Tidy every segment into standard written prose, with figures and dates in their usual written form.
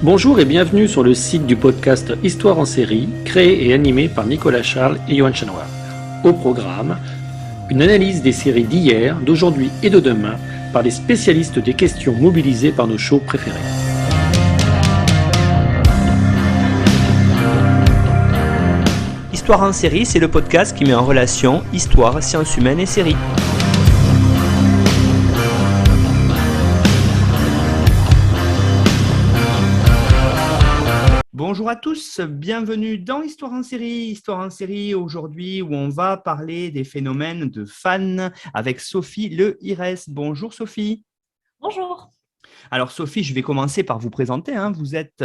Bonjour et bienvenue sur le site du podcast Histoire en série, créé et animé par Nicolas Charles et Johan Chanoir. Au programme, une analyse des séries d'hier, d'aujourd'hui et de demain par les spécialistes des questions mobilisées par nos shows préférés. Histoire en série, c'est le podcast qui met en relation histoire, sciences humaines et séries. Bonjour à tous, bienvenue dans Histoire en série. Histoire en série aujourd'hui où on va parler des phénomènes de fans avec Sophie Le Hires. Bonjour Sophie. Bonjour. Alors Sophie, je vais commencer par vous présenter. Vous êtes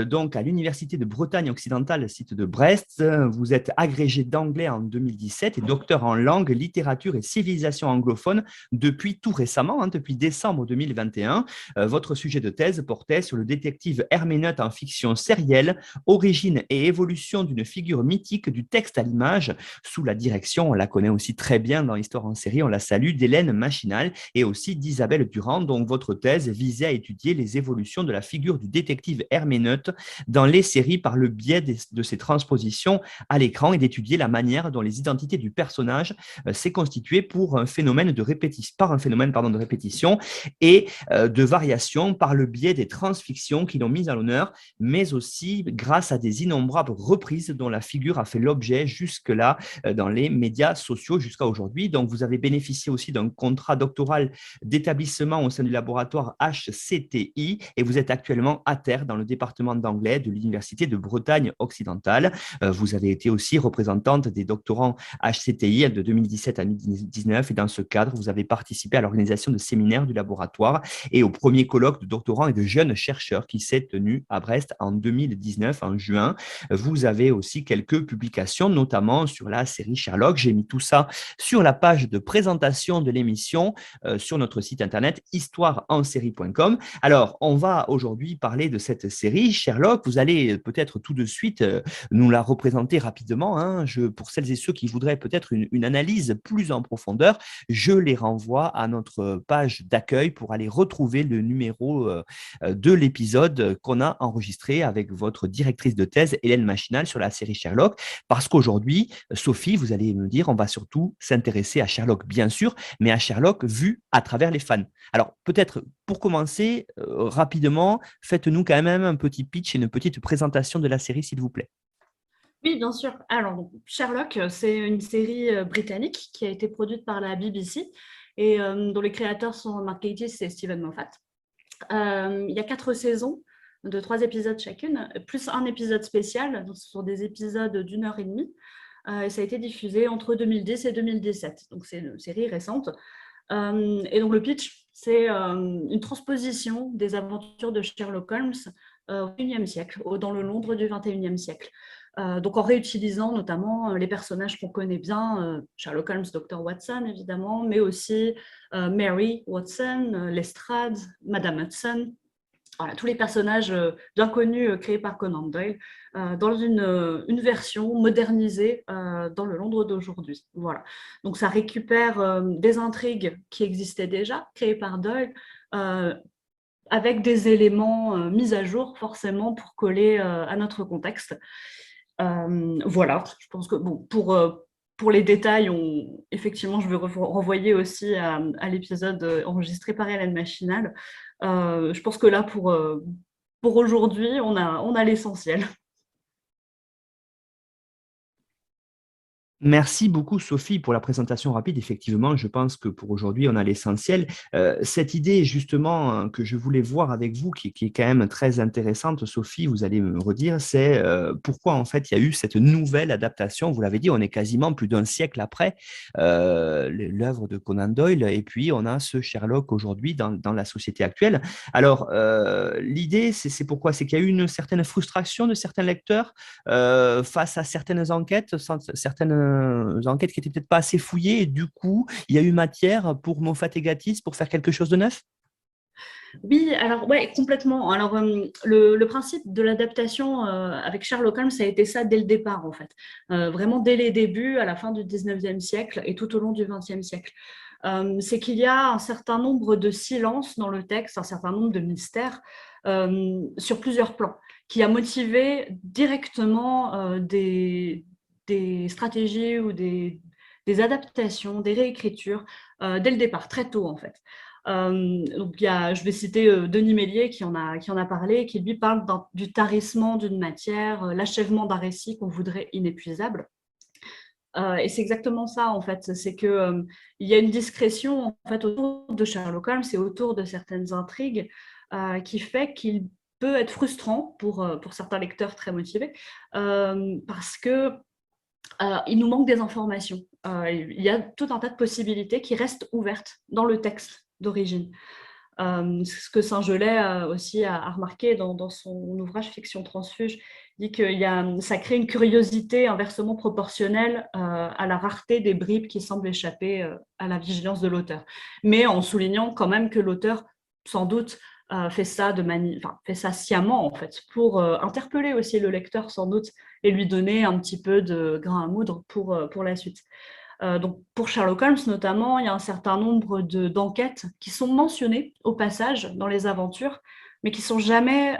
donc à l'Université de Bretagne occidentale, site de Brest. Vous êtes agrégé d'anglais en 2017 et docteur en langue, littérature et civilisation anglophone depuis tout récemment, depuis décembre 2021. Votre sujet de thèse portait sur le détective herméneute en fiction sérielle, origine et évolution d'une figure mythique du texte à l'image, sous la direction, on la connaît aussi très bien dans Histoire en série, on la salue, d'Hélène Machinal et aussi d'Isabelle Durand. Donc votre thèse visait à étudier les évolutions de la figure du détective herméneute dans les séries par le biais de ses transpositions à l'écran et d'étudier la manière dont les identités du personnage s'est constituée par un phénomène de répétition et de variation par le biais des transfictions qui l'ont mise à l'honneur, mais aussi grâce à des innombrables reprises dont la figure a fait l'objet jusque-là dans les médias sociaux jusqu'à aujourd'hui. Donc, vous avez bénéficié aussi d'un contrat doctoral d'établissement au sein du laboratoire HCTI et vous êtes actuellement à terre dans le département d'anglais de l'Université de Bretagne occidentale. Vous avez été aussi représentante des doctorants HCTI de 2017 à 2019 et dans ce cadre, vous avez participé à l'organisation de séminaires du laboratoire et au premier colloque de doctorants et de jeunes chercheurs qui s'est tenu à Brest en 2019, en juin. Vous avez aussi quelques publications, notamment sur la série Sherlock. J'ai mis tout ça sur la page de présentation de l'émission sur notre site internet histoireensérie.com. Alors, on va aujourd'hui parler de cette série Sherlock. Vous allez peut-être tout de suite nous la représenter rapidement. Pour celles et ceux qui voudraient peut-être une analyse plus en profondeur, je les renvoie à notre page d'accueil pour aller retrouver le numéro de l'épisode qu'on a enregistré avec votre directrice de thèse, Hélène Machinal, sur la série Sherlock. Parce qu'aujourd'hui, Sophie, vous allez me dire, on va surtout s'intéresser à Sherlock, bien sûr, mais à Sherlock vu à travers les fans. Alors, peut-être pour commencer, rapidement, faites-nous quand même un petit pitch et une petite présentation de la série, s'il vous plaît. Oui, bien sûr. Alors, Sherlock, c'est une série britannique qui a été produite par la BBC et dont les créateurs sont Mark Gatiss et Steven Moffat. Il y a 4 saisons de 3 épisodes chacune, plus un épisode spécial. Donc, ce sont des épisodes d'1h30. Et ça a été diffusé entre 2010 et 2017. Donc, c'est une série récente. Et donc, le pitch, c'est une transposition des aventures de Sherlock Holmes au XXIe siècle, dans le Londres du XXIe siècle. Donc, en réutilisant notamment les personnages qu'on connaît bien, Sherlock Holmes, Dr. Watson, évidemment, mais aussi Mary Watson, Lestrade, Madame Hudson. Voilà, tous les personnages bien connus créés par Conan Doyle dans une version modernisée dans le Londres d'aujourd'hui. Voilà. Donc, ça récupère des intrigues qui existaient déjà, créées par Doyle, avec des éléments mis à jour, forcément, pour coller à notre contexte. Voilà, je pense que pour les détails, effectivement, je vais renvoyer aussi à l'épisode enregistré par Hélène Machinal. Je pense que là, pour aujourd'hui, on a l'essentiel. Merci beaucoup, Sophie, pour la présentation rapide. Effectivement, je pense que pour aujourd'hui, on a l'essentiel. Cette idée, justement, que je voulais voir avec vous, qui est quand même très intéressante, Sophie, vous allez me redire, c'est pourquoi, en fait, il y a eu cette nouvelle adaptation. Vous l'avez dit, on est quasiment plus d'un siècle après l'œuvre de Conan Doyle, et puis on a ce Sherlock aujourd'hui dans la société actuelle. Alors, l'idée, c'est pourquoi? C'est qu'il y a eu une certaine frustration de certains lecteurs face à certaines enquêtes, enquêtes qui n'étaient peut-être pas assez fouillées, et du coup, il y a eu matière pour Moffat et Gatiss pour faire quelque chose de neuf? Oui, alors ouais, complètement. Alors le principe de l'adaptation avec Sherlock Holmes, ça a été ça dès le départ en fait. Vraiment dès les débuts, à la fin du 19e siècle et tout au long du 20e siècle. c'est qu'il y a un certain nombre de silences dans le texte, un certain nombre de mystères sur plusieurs plans, qui a motivé directement des stratégies ou des adaptations, des réécritures dès le départ, très tôt en fait. Donc je vais citer Denis Mélier qui en a parlé, qui lui parle du tarissement d'une matière, l'achèvement d'un récit qu'on voudrait inépuisable. Et c'est exactement ça en fait, c'est que il y a une discrétion en fait autour de Sherlock Holmes et autour de certaines intrigues qui fait qu'il peut être frustrant pour certains lecteurs très motivés parce que il nous manque des informations. Il y a tout un tas de possibilités qui restent ouvertes dans le texte d'origine. Ce que Saint-Gelais aussi a remarqué dans son ouvrage Fiction transfuge, dit que ça crée une curiosité inversement proportionnelle à la rareté des bribes qui semblent échapper à la vigilance de l'auteur. Mais en soulignant quand même que l'auteur, sans doute, fait ça sciemment, en fait, pour interpeller aussi le lecteur, sans doute, et lui donner un petit peu de grain à moudre pour la suite. Donc pour Sherlock Holmes notamment, il y a un certain nombre d'enquêtes qui sont mentionnées au passage dans les aventures, mais qui ne sont jamais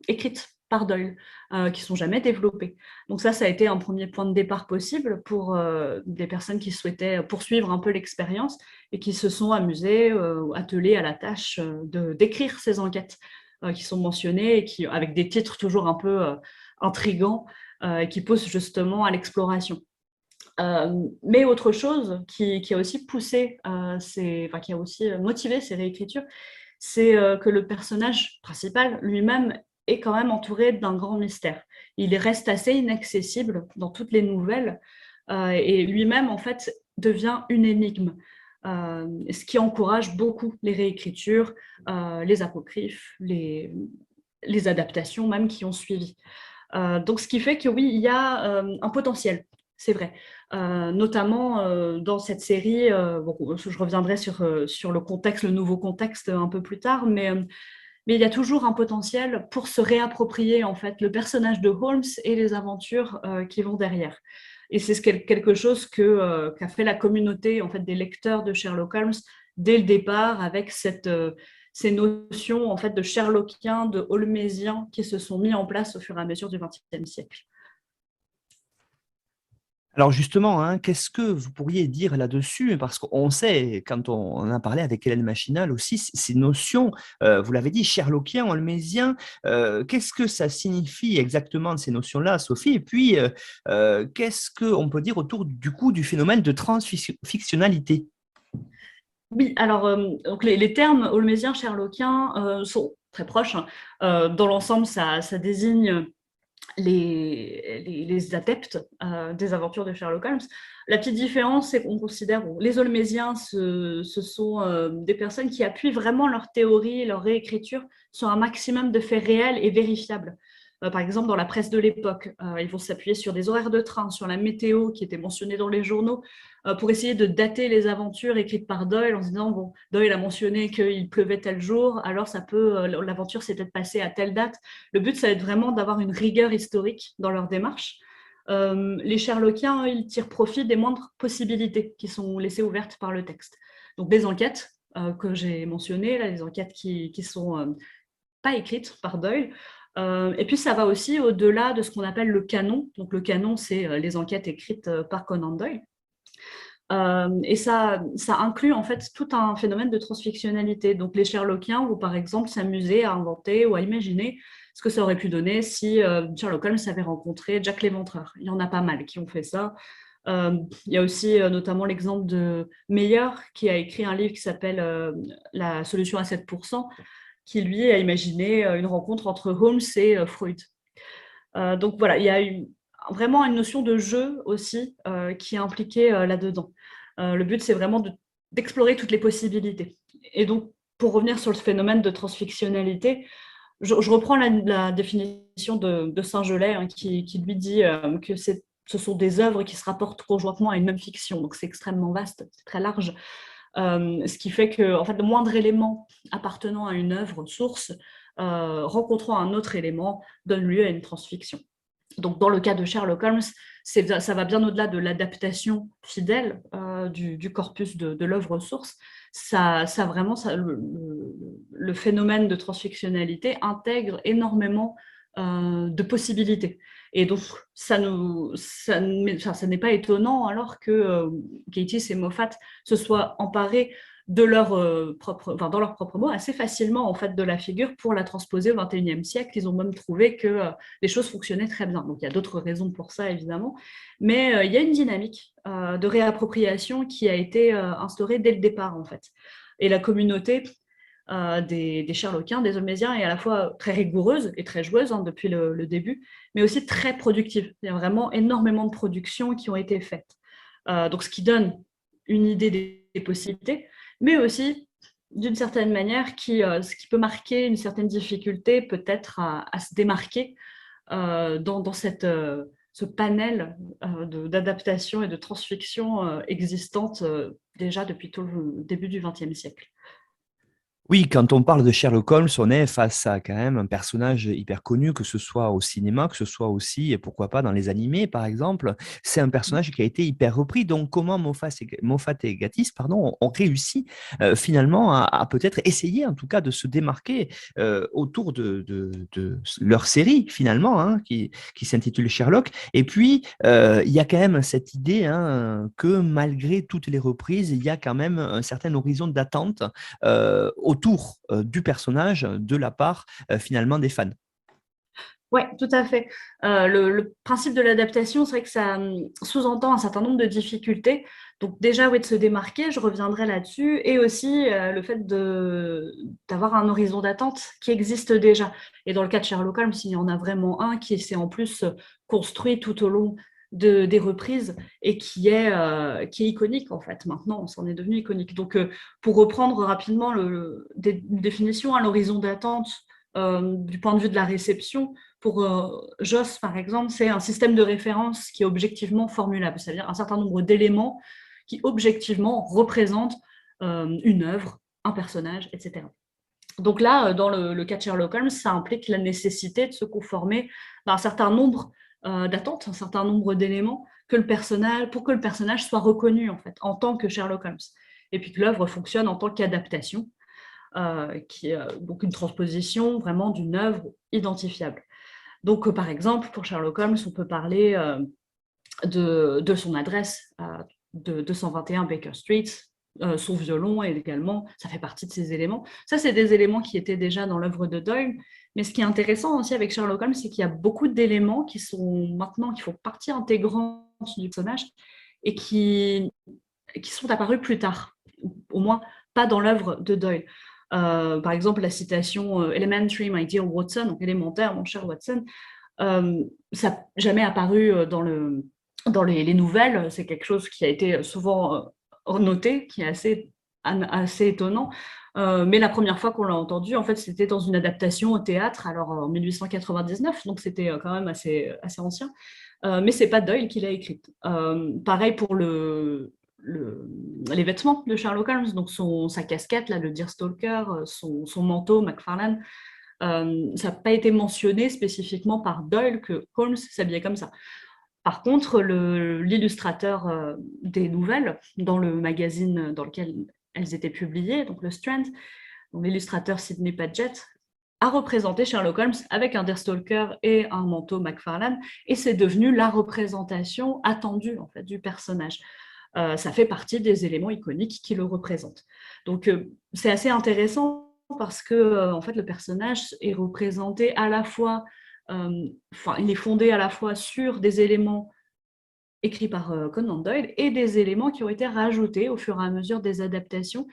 écrites par Doyle, qui ne sont jamais développées. Donc ça a été un premier point de départ possible pour des personnes qui souhaitaient poursuivre un peu l'expérience et qui se sont amusées, attelées à la tâche d'écrire ces enquêtes qui sont mentionnées et avec des titres toujours un peu intrigants et qui poussent justement à l'exploration. Mais autre chose qui a aussi poussé, qui a aussi motivé ces réécritures, c'est que le personnage principal lui-même est quand même entouré d'un grand mystère. Il reste assez inaccessible dans toutes les nouvelles et lui-même, en fait, devient une énigme. Ce qui encourage beaucoup les réécritures, les apocryphes, les adaptations même qui ont suivi. Donc, ce qui fait que oui, il y a un potentiel, c'est vrai. Notamment dans cette série, je reviendrai sur le contexte, le nouveau contexte un peu plus tard, mais il y a toujours un potentiel pour se réapproprier en fait le personnage de Holmes et les aventures qui vont derrière. Et c'est quelque chose qu'a fait la communauté en fait des lecteurs de Sherlock Holmes dès le départ, avec ces notions en fait de Sherlockiens, de Holmésiens qui se sont mis en place au fur et à mesure du XXe siècle. Alors justement, hein, qu'est-ce que vous pourriez dire là-dessus? Parce qu'on sait, quand on a parlé avec Hélène Machinal aussi, ces notions, vous l'avez dit, Sherlockien, holmésien, qu'est-ce que ça signifie exactement ces notions-là, Sophie? Et puis, qu'est-ce qu'on peut dire autour du coup du phénomène de transfictionnalité? Oui, alors donc les termes holmésien, sherlockien sont très proches. Dans l'ensemble, ça désigne les adeptes des aventures de Sherlock Holmes. La petite différence, c'est qu'on considère les holmésiens, ce sont des personnes qui appuient vraiment leur théorie, leur réécriture sur un maximum de faits réels et vérifiables. Par exemple, dans la presse de l'époque, ils vont s'appuyer sur des horaires de train, sur la météo qui était mentionnée dans les journaux, pour essayer de dater les aventures écrites par Doyle en se disant, bon, Doyle a mentionné qu'il pleuvait tel jour, alors l'aventure s'est peut-être passée à telle date. Le but, ça va être vraiment d'avoir une rigueur historique dans leur démarche. Les Sherlockiens, ils tirent profit des moindres possibilités qui sont laissées ouvertes par le texte. Donc des enquêtes que j'ai mentionnées, là, les enquêtes qui sont pas écrites par Doyle. Et puis ça va aussi au-delà de ce qu'on appelle le canon. Donc le canon, c'est les enquêtes écrites par Conan Doyle. Et ça inclut en fait tout un phénomène de transfictionnalité. Donc les Sherlockiens vont par exemple s'amuser à inventer ou à imaginer ce que ça aurait pu donner si Sherlock Holmes avait rencontré Jack l'Éventreur. Il y en a pas mal qui ont fait ça. Il y a aussi notamment l'exemple de Meyer qui a écrit un livre qui s'appelle La solution à 7%, qui lui a imaginé une rencontre entre Holmes et Freud. Donc voilà, il y a vraiment une notion de jeu aussi qui est impliquée là-dedans. Le but, c'est vraiment d'explorer toutes les possibilités. Et donc, pour revenir sur le phénomène de transfictionnalité, je reprends la définition de Saint-Gelais hein, qui lui dit que ce sont des œuvres qui se rapportent conjointement à une même fiction. Donc, c'est extrêmement vaste, c'est très large. Ce qui fait que en fait, le moindre élément appartenant à une œuvre source rencontrant un autre élément donne lieu à une transfiction. Donc, dans le cas de Sherlock Holmes, ça va bien au-delà de l'adaptation fidèle du corpus de l'œuvre source, vraiment, le phénomène de transfictionnalité intègre énormément de possibilités. Et donc, ça n'est pas étonnant alors que Gatiss et Moffat se soient emparés dans leurs propres mots, assez facilement en fait de la figure pour la transposer au XXIe siècle. Ils ont même trouvé que les choses fonctionnaient très bien. Donc il y a d'autres raisons pour ça évidemment, mais il y a une dynamique de réappropriation qui a été instaurée dès le départ en fait. Et la communauté des Sherlockiens, des Holmésiens est à la fois très rigoureuse et très joueuse depuis le début, mais aussi très productive. Il y a vraiment énormément de productions qui ont été faites. Donc ce qui donne une idée des possibilités, mais aussi, d'une certaine manière, ce qui peut marquer une certaine difficulté peut-être à se démarquer dans ce panel d'adaptation et de transfiction existante déjà depuis tout le début du XXe siècle. Oui, quand on parle de Sherlock Holmes, on est face à quand même un personnage hyper connu, que ce soit au cinéma, que ce soit aussi, et pourquoi pas, dans les animés, par exemple. C'est un personnage qui a été hyper repris. Donc, comment Moffat et Gatiss ont réussi finalement à peut-être essayer, en tout cas, de se démarquer autour de leur série, finalement, hein, qui s'intitule Sherlock. Et puis, il y a quand même cette idée que malgré toutes les reprises, il y a quand même un certain horizon d'attente autour du personnage de la part finalement des fans. Oui, tout à fait. Le principe de l'adaptation, c'est vrai que ça sous-entend un certain nombre de difficultés. Donc déjà, oui, de se démarquer, je reviendrai là-dessus, et aussi le fait d'avoir un horizon d'attente qui existe déjà. Et dans le cas de Sherlock Holmes, il y en a vraiment un qui s'est en plus construit tout au long des reprises et qui est iconique en fait. Maintenant, on s'en est devenu iconique. Donc, pour reprendre rapidement une définition à l'horizon d'attente du point de vue de la réception, pour Joss, par exemple, c'est un système de référence qui est objectivement formulable, c'est-à-dire un certain nombre d'éléments qui objectivement représentent une œuvre, un personnage, etc. Donc là, dans le cas de Sherlock Holmes, ça implique la nécessité de se conformer à un certain nombre d'attentes, un certain nombre d'éléments pour que le personnage soit reconnu en fait, en tant que Sherlock Holmes. Et puis que l'œuvre fonctionne en tant qu'adaptation, qui est donc une transposition vraiment d'une œuvre identifiable. Donc, par exemple, pour Sherlock Holmes, on peut parler de son adresse de 221 Baker Street, son violon également, ça fait partie de ces éléments. Ça, c'est des éléments qui étaient déjà dans l'œuvre de Doyle. Mais ce qui est intéressant aussi avec Sherlock Holmes, c'est qu'il y a beaucoup d'éléments qui font partie intégrante du personnage et qui sont apparus plus tard, au moins pas dans l'œuvre de Doyle. Par exemple, la citation Elementary, my dear Watson, donc élémentaire, mon cher Watson, ça n'a jamais apparu dans les nouvelles. C'est quelque chose qui a été souvent noté, qui est assez étonnant. Mais la première fois qu'on l'a entendu, en fait, c'était dans une adaptation au théâtre, alors en 1899, donc c'était quand même assez ancien. Mais c'est pas Doyle qui l'a écrite. Pareil pour les vêtements de Sherlock Holmes, donc sa casquette, là, le Deerstalker, son manteau, Macfarlane, ça n'a pas été mentionné spécifiquement par Doyle que Holmes s'habillait comme ça. Par contre, l'illustrateur des nouvelles, dans le magazine dans lequel elles étaient publiées, donc le Strand, l'illustrateur Sidney Paget, a représenté Sherlock Holmes avec un Deerstalker et un manteau Macfarlane, et c'est devenu la représentation attendue en fait, du personnage. Ça fait partie des éléments iconiques qui le représentent. Donc, c'est assez intéressant parce que en fait, le personnage est représenté à la fois, il est fondé à la fois sur des éléments écrits par Conan Doyle et des éléments qui ont été rajoutés au fur et à mesure des adaptations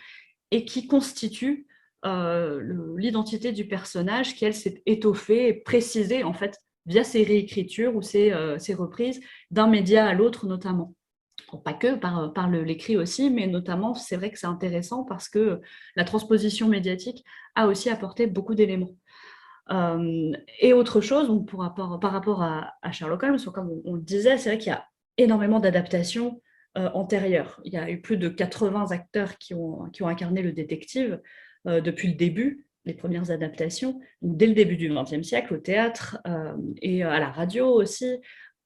et qui constituent l'identité du personnage qui, elle, s'est étoffée et précisée en fait via ses réécritures ou ses reprises d'un média à l'autre notamment. Pas que par l'écrit aussi, mais notamment, c'est vrai que c'est intéressant parce que la transposition médiatique a aussi apporté beaucoup d'éléments. Et autre chose, donc par rapport à Sherlock Holmes, comme on le disait, c'est vrai qu'il y a énormément d'adaptations antérieures. Il y a eu plus de 80 acteurs qui ont incarné le détective depuis le début, les premières adaptations, donc dès le début du XXe siècle, au théâtre et à la radio aussi,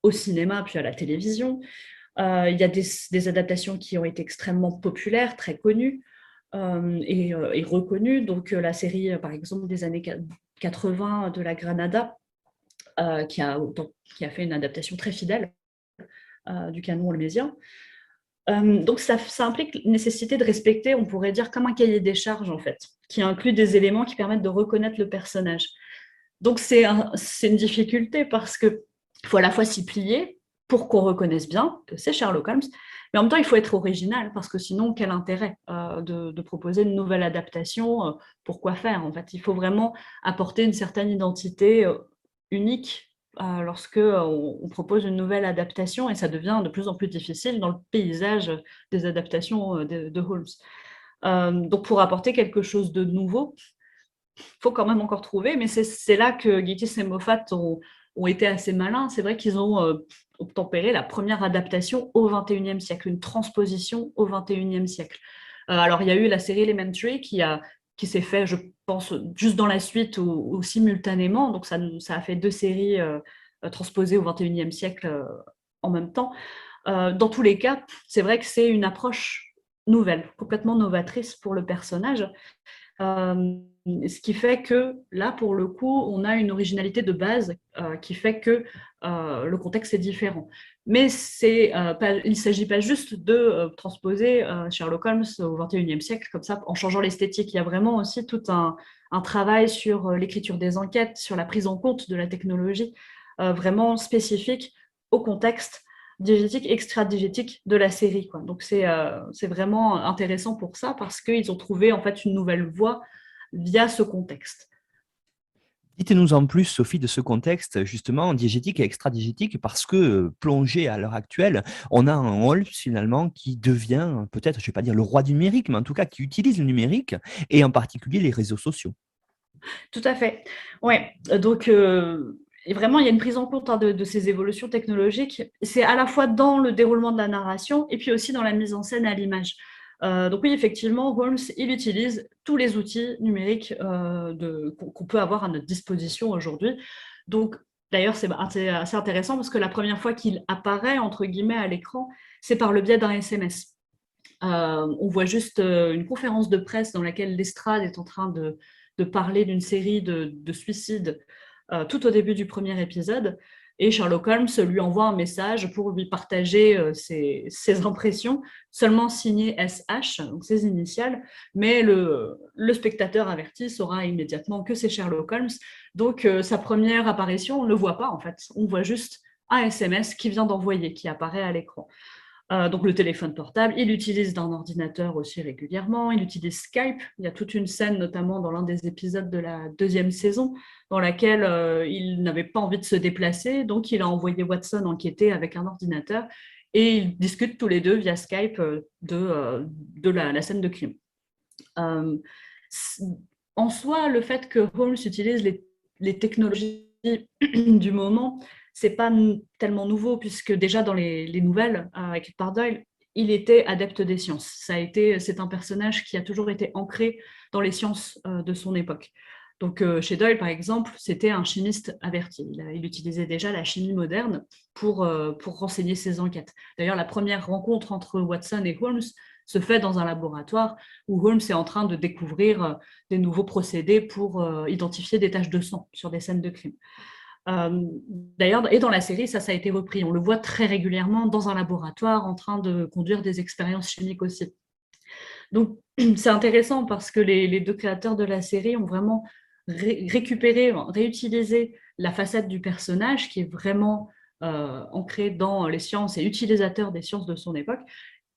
au cinéma, puis à la télévision. Il y a des adaptations qui ont été extrêmement populaires, très connues et reconnues. Donc, la série, par exemple, des années 80 de la Granada, qui a fait une adaptation très fidèle du canon holmésien. Donc, ça implique la nécessité de respecter, on pourrait dire, comme un cahier des charges, en fait, qui inclut des éléments qui permettent de reconnaître le personnage. Donc, c'est une difficulté parce qu'il faut à la fois s'y plier pour qu'on reconnaisse bien que c'est Sherlock Holmes, mais en même temps, il faut être original parce que sinon, quel intérêt de proposer une nouvelle adaptation pourquoi faire, en fait? Il faut vraiment apporter une certaine identité unique lorsque on propose une nouvelle adaptation et ça devient de plus en plus difficile dans le paysage des adaptations de Holmes. Donc, pour apporter quelque chose de nouveau, il faut quand même encore trouver, mais c'est là que Gatiss et Moffat ont été assez malins. C'est vrai qu'ils ont tempéré la première adaptation au XXIe siècle, une transposition au XXIe siècle. Alors, il y a eu la série Elementary qui s'est fait, je pense, juste dans la suite ou simultanément. Donc, ça a fait 2 séries transposées au XXIe siècle en même temps. Dans tous les cas, c'est vrai que c'est une approche nouvelle, complètement novatrice pour le personnage. Ce qui fait que là, pour le coup, on a une originalité de base qui fait que le contexte est différent. Mais il ne s'agit pas juste de transposer Sherlock Holmes au XXIe siècle comme ça, en changeant l'esthétique. Il y a vraiment aussi tout un travail sur l'écriture des enquêtes, sur la prise en compte de la technologie, vraiment spécifique au contexte diégétique, extra-diégétique de la série, quoi. Donc, c'est vraiment intéressant pour ça parce qu'ils ont trouvé en fait une nouvelle voie via ce contexte. Dites-nous en plus, Sophie, de ce contexte justement diégétique et extra-diégétique, parce que plongé à l'heure actuelle, on a un Holmes finalement qui devient peut-être, je ne vais pas dire le roi du numérique, mais en tout cas qui utilise le numérique et en particulier les réseaux sociaux. Tout à fait. Ouais. Donc, et vraiment, il y a une prise en compte de ces évolutions technologiques. C'est à la fois dans le déroulement de la narration et puis aussi dans la mise en scène à l'image. Donc oui, effectivement, Holmes, il utilise tous les outils numériques qu'on peut avoir à notre disposition aujourd'hui. Donc, d'ailleurs, c'est assez intéressant parce que la première fois qu'il apparaît, entre guillemets, à l'écran, c'est par le biais d'un SMS. On voit juste une conférence de presse dans laquelle Lestrade est en train de parler d'une série de suicides tout au début du premier épisode. Et Sherlock Holmes lui envoie un message pour lui partager ses impressions, seulement signé SH, donc ses initiales, mais le spectateur averti saura immédiatement que c'est Sherlock Holmes. Donc, sa première apparition, on ne le voit pas en fait. On voit juste un SMS qui vient d'envoyer, qui apparaît à l'écran. Donc le téléphone portable, il utilise d'un ordinateur aussi régulièrement, il utilise Skype. Il y a toute une scène, notamment dans l'un des épisodes de la 2e saison, dans laquelle il n'avait pas envie de se déplacer, donc il a envoyé Watson enquêter avec un ordinateur et ils discutent tous les deux via Skype de la scène de crime. En soi, le fait que Holmes utilise les technologies du moment, c'est pas tellement nouveau puisque déjà dans les nouvelles avec Edward Doyle, il était adepte des sciences. C'est un personnage qui a toujours été ancré dans les sciences de son époque. Donc chez Doyle, par exemple, c'était un chimiste averti. Il utilisait déjà la chimie moderne pour renseigner ses enquêtes. D'ailleurs, la première rencontre entre Watson et Holmes se fait dans un laboratoire où Holmes est en train de découvrir des nouveaux procédés pour identifier des taches de sang sur des scènes de crime. D'ailleurs, et dans la série, ça a été repris. On le voit très régulièrement dans un laboratoire en train de conduire des expériences chimiques aussi. Donc, c'est intéressant parce que les 2 créateurs de la série ont vraiment récupéré, réutilisé la facette du personnage qui est vraiment ancré dans les sciences et utilisateur des sciences de son époque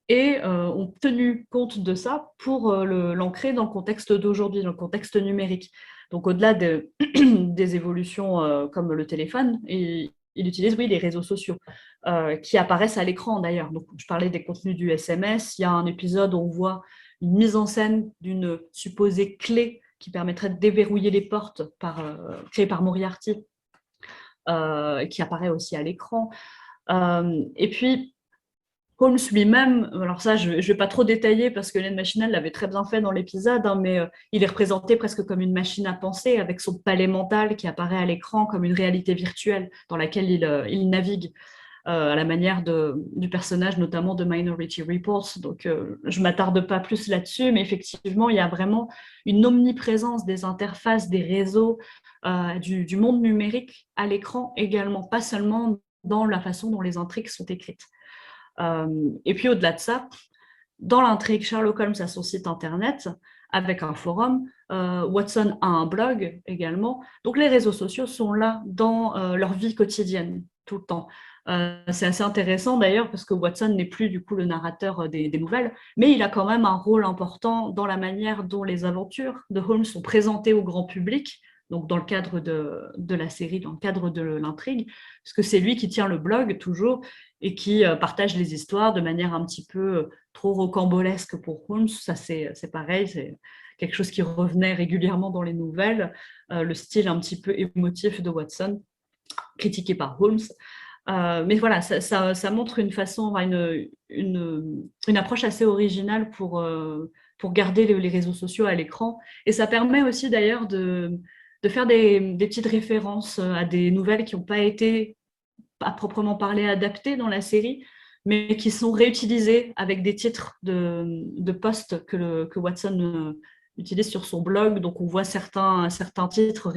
et ont tenu compte de ça pour l'ancrer dans le contexte d'aujourd'hui, dans le contexte numérique. Donc, au-delà des évolutions comme le téléphone, il utilise, oui, les réseaux sociaux qui apparaissent à l'écran d'ailleurs. Donc, je parlais des contenus du SMS. Il y a un épisode où on voit une mise en scène d'une supposée clé qui permettrait de déverrouiller les portes créée par Moriarty, qui apparaît aussi à l'écran. Et puis, Holmes lui-même, alors ça, je ne vais pas trop détailler parce que Hélène Machinal l'avait très bien fait dans l'épisode, hein, mais il est représenté presque comme une machine à penser avec son palais mental qui apparaît à l'écran comme une réalité virtuelle dans laquelle il navigue. à la manière du personnage, notamment de Minority Report. Donc, je ne m'attarde pas plus là-dessus, mais effectivement, il y a vraiment une omniprésence des interfaces, des réseaux, du monde numérique à l'écran également, pas seulement dans la façon dont les intrigues sont écrites. Et puis, au-delà de ça, dans l'intrigue, Sherlock Holmes a son site internet avec un forum. Watson a un blog également. Donc, les réseaux sociaux sont là dans leur vie quotidienne, tout le temps. C'est assez intéressant d'ailleurs parce que Watson n'est plus du coup le narrateur des nouvelles, mais il a quand même un rôle important dans la manière dont les aventures de Holmes sont présentées au grand public, donc dans le cadre de la série, dans le cadre de l'intrigue, parce que c'est lui qui tient le blog toujours et qui partage les histoires de manière un petit peu trop rocambolesque pour Holmes. Ça, c'est pareil, c'est quelque chose qui revenait régulièrement dans les nouvelles, le style un petit peu émotif de Watson, critiqué par Holmes. Mais voilà, ça montre une façon, une approche assez originale pour garder les réseaux sociaux à l'écran. Et ça permet aussi d'ailleurs de faire des petites références à des nouvelles qui n'ont pas été, à proprement parler, adaptées dans la série, mais qui sont réutilisées avec des titres de posts que Watson utilise sur son blog. Donc, on voit certains titres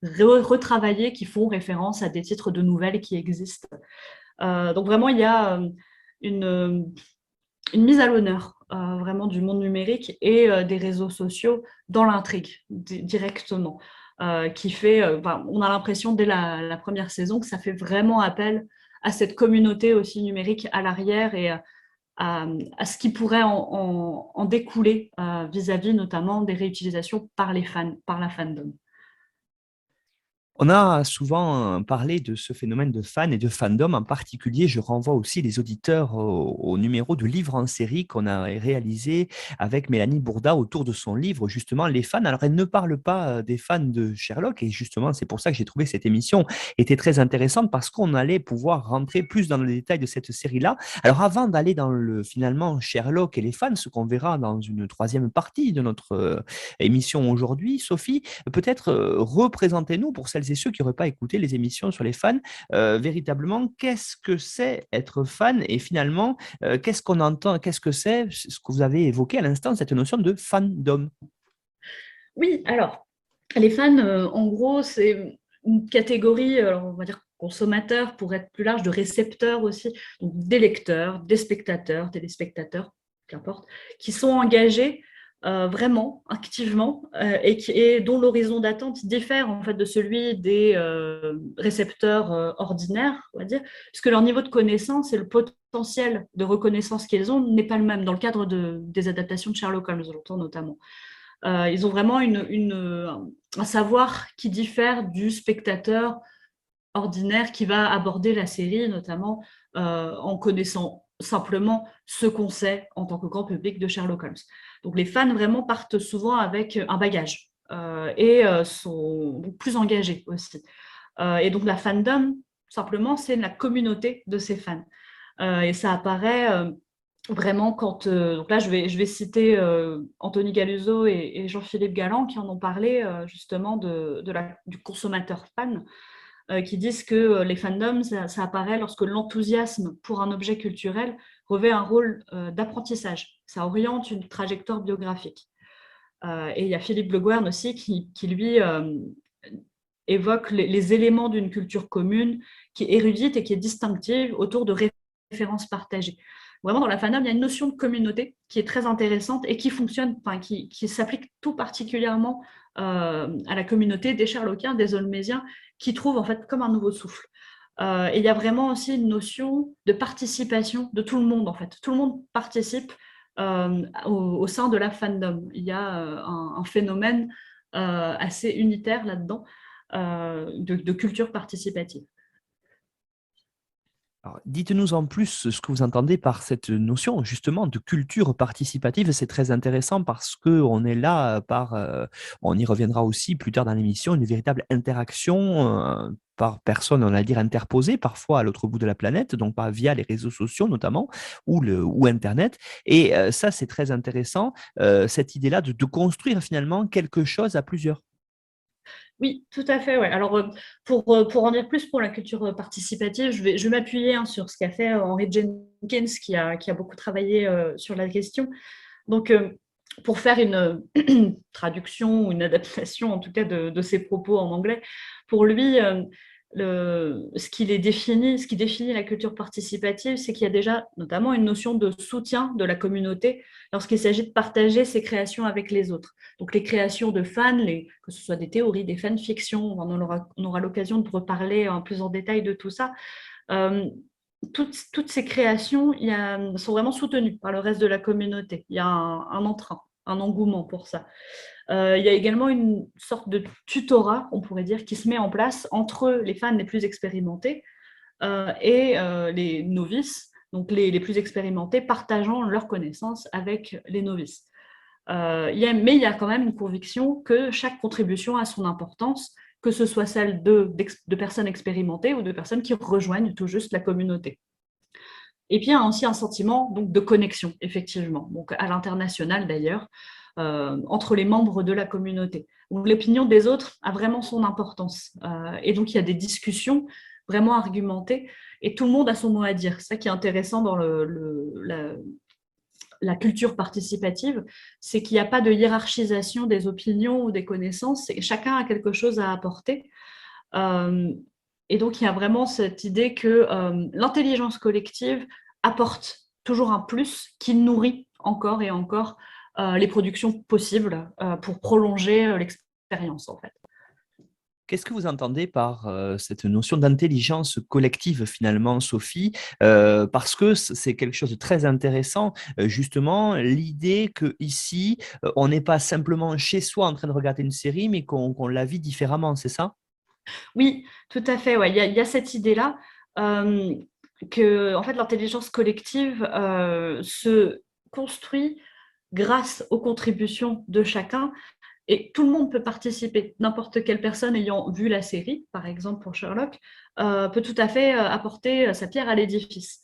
retravaillés qui font référence à des titres de nouvelles qui existent. Donc, vraiment, il y a une mise à l'honneur vraiment du monde numérique et des réseaux sociaux dans l'intrigue directement. Qui fait, on a l'impression dès la première saison que ça fait vraiment appel à cette communauté aussi numérique à l'arrière et à ce qui pourrait en découler vis-à-vis notamment des réutilisations par les fans, par la fandom. On a souvent parlé de ce phénomène de fans et de fandom. En particulier, je renvoie aussi les auditeurs au numéro de Livre en série qu'on a réalisé avec Mélanie Bourda autour de son livre, justement, Les fans. Alors, elle ne parle pas des fans de Sherlock et justement, c'est pour ça que j'ai trouvé que cette émission était très intéressante parce qu'on allait pouvoir rentrer plus dans le détail de cette série-là. Alors, avant d'aller dans finalement Sherlock et les fans, ce qu'on verra dans une troisième partie de notre émission aujourd'hui, Sophie, peut-être représentez-nous pour celles et ceux qui n'auraient pas écouté les émissions sur les fans, véritablement, qu'est-ce que c'est être fan et finalement, qu'est-ce qu'on entend, qu'est-ce que c'est ce que vous avez évoqué à l'instant, cette notion de fandom? Oui, alors, les fans, en gros, c'est une catégorie, on va dire consommateurs, pour être plus large, de récepteurs aussi, donc des lecteurs, des spectateurs, téléspectateurs, qu'importe, qui sont engagés vraiment activement et dont l'horizon d'attente diffère en fait de celui des récepteurs ordinaires, on va dire, puisque leur niveau de connaissance et le potentiel de reconnaissance qu'ils ont n'est pas le même dans le cadre des adaptations de Sherlock Holmes, j'entends notamment. Ils ont vraiment un savoir qui diffère du spectateur ordinaire qui va aborder la série, notamment en connaissant simplement ce qu'on sait en tant que grand public de Sherlock Holmes. Donc les fans vraiment partent souvent avec un bagage et sont plus engagés aussi. Et donc la fandom, simplement, c'est la communauté de ces fans. Et ça apparaît vraiment quand... donc là, je vais citer Anthony Galuso et Jean-Philippe Galland qui en ont parlé justement du consommateur fan, qui disent que les fandoms, ça apparaît lorsque l'enthousiasme pour un objet culturel revêt un rôle d'apprentissage. Ça oriente une trajectoire biographique. Et il y a Philippe Le Gouern aussi qui lui, évoque les éléments d'une culture commune qui est érudite et qui est distinctive autour de références partagées. Vraiment, dans la fandom, il y a une notion de communauté qui est très intéressante et qui fonctionne, qui s'applique tout particulièrement à la communauté des Sherlockiens, des Holmésiens, qui trouvent en fait comme un nouveau souffle. Et il y a vraiment aussi une notion de participation de tout le monde, en fait. Tout le monde participe au sein de la fandom. Il y a un phénomène assez unitaire là-dedans de culture participative. Alors, dites-nous en plus ce que vous entendez par cette notion justement de culture participative. C'est très intéressant parce qu'on est là on y reviendra aussi plus tard dans l'émission, une véritable interaction par personne, on va dire interposée, parfois à l'autre bout de la planète, donc pas via les réseaux sociaux notamment, ou Internet. Et ça, c'est très intéressant, cette idée-là de construire finalement quelque chose à plusieurs. Oui, tout à fait. Ouais. Alors, pour en dire plus pour la culture participative, je vais m'appuyer sur ce qu'a fait Henry Jenkins, qui a beaucoup travaillé sur la question. Donc, pour faire une traduction ou une adaptation, en tout cas, de ses propos en anglais, pour lui, ce qui définit la culture participative, c'est qu'il y a déjà notamment une notion de soutien de la communauté lorsqu'il s'agit de partager ses créations avec les autres. Donc, les créations de fans, que ce soit des théories, des fanfictions, on aura l'occasion de reparler en plus en détail de tout ça. Euh, toutes ces créations sont vraiment soutenues par le reste de la communauté. Il y a un entrain, un engouement pour ça. Il y a également une sorte de tutorat, on pourrait dire, qui se met en place entre les fans les plus expérimentés et les novices, donc les plus expérimentés partageant leurs connaissances avec les novices. Mais il y a quand même une conviction que chaque contribution a son importance, que ce soit celle de personnes expérimentées ou de personnes qui rejoignent tout juste la communauté. Et puis, il y a aussi un sentiment donc, de connexion, effectivement, donc à l'international d'ailleurs, entre les membres de la communauté. Donc, l'opinion des autres a vraiment son importance. Et donc, il y a des discussions vraiment argumentées et tout le monde a son mot à dire. C'est ça qui est intéressant dans la culture participative, c'est qu'il n'y a pas de hiérarchisation des opinions ou des connaissances, et chacun a quelque chose à apporter. Et donc, il y a vraiment cette idée que l'intelligence collective apporte toujours un plus qui nourrit encore et encore les productions possibles pour prolonger l'expérience, en fait. Qu'est-ce que vous entendez par cette notion d'intelligence collective finalement, Sophie? Parce que c'est quelque chose de très intéressant, justement, l'idée que ici, on n'est pas simplement chez soi en train de regarder une série, mais qu'on la vit différemment, c'est ça? Oui, tout à fait. Ouais. Il y a cette idée-là que en fait, l'intelligence collective se construit grâce aux contributions de chacun. Et tout le monde peut participer. N'importe quelle personne ayant vu la série, par exemple pour Sherlock, peut tout à fait apporter sa pierre à l'édifice.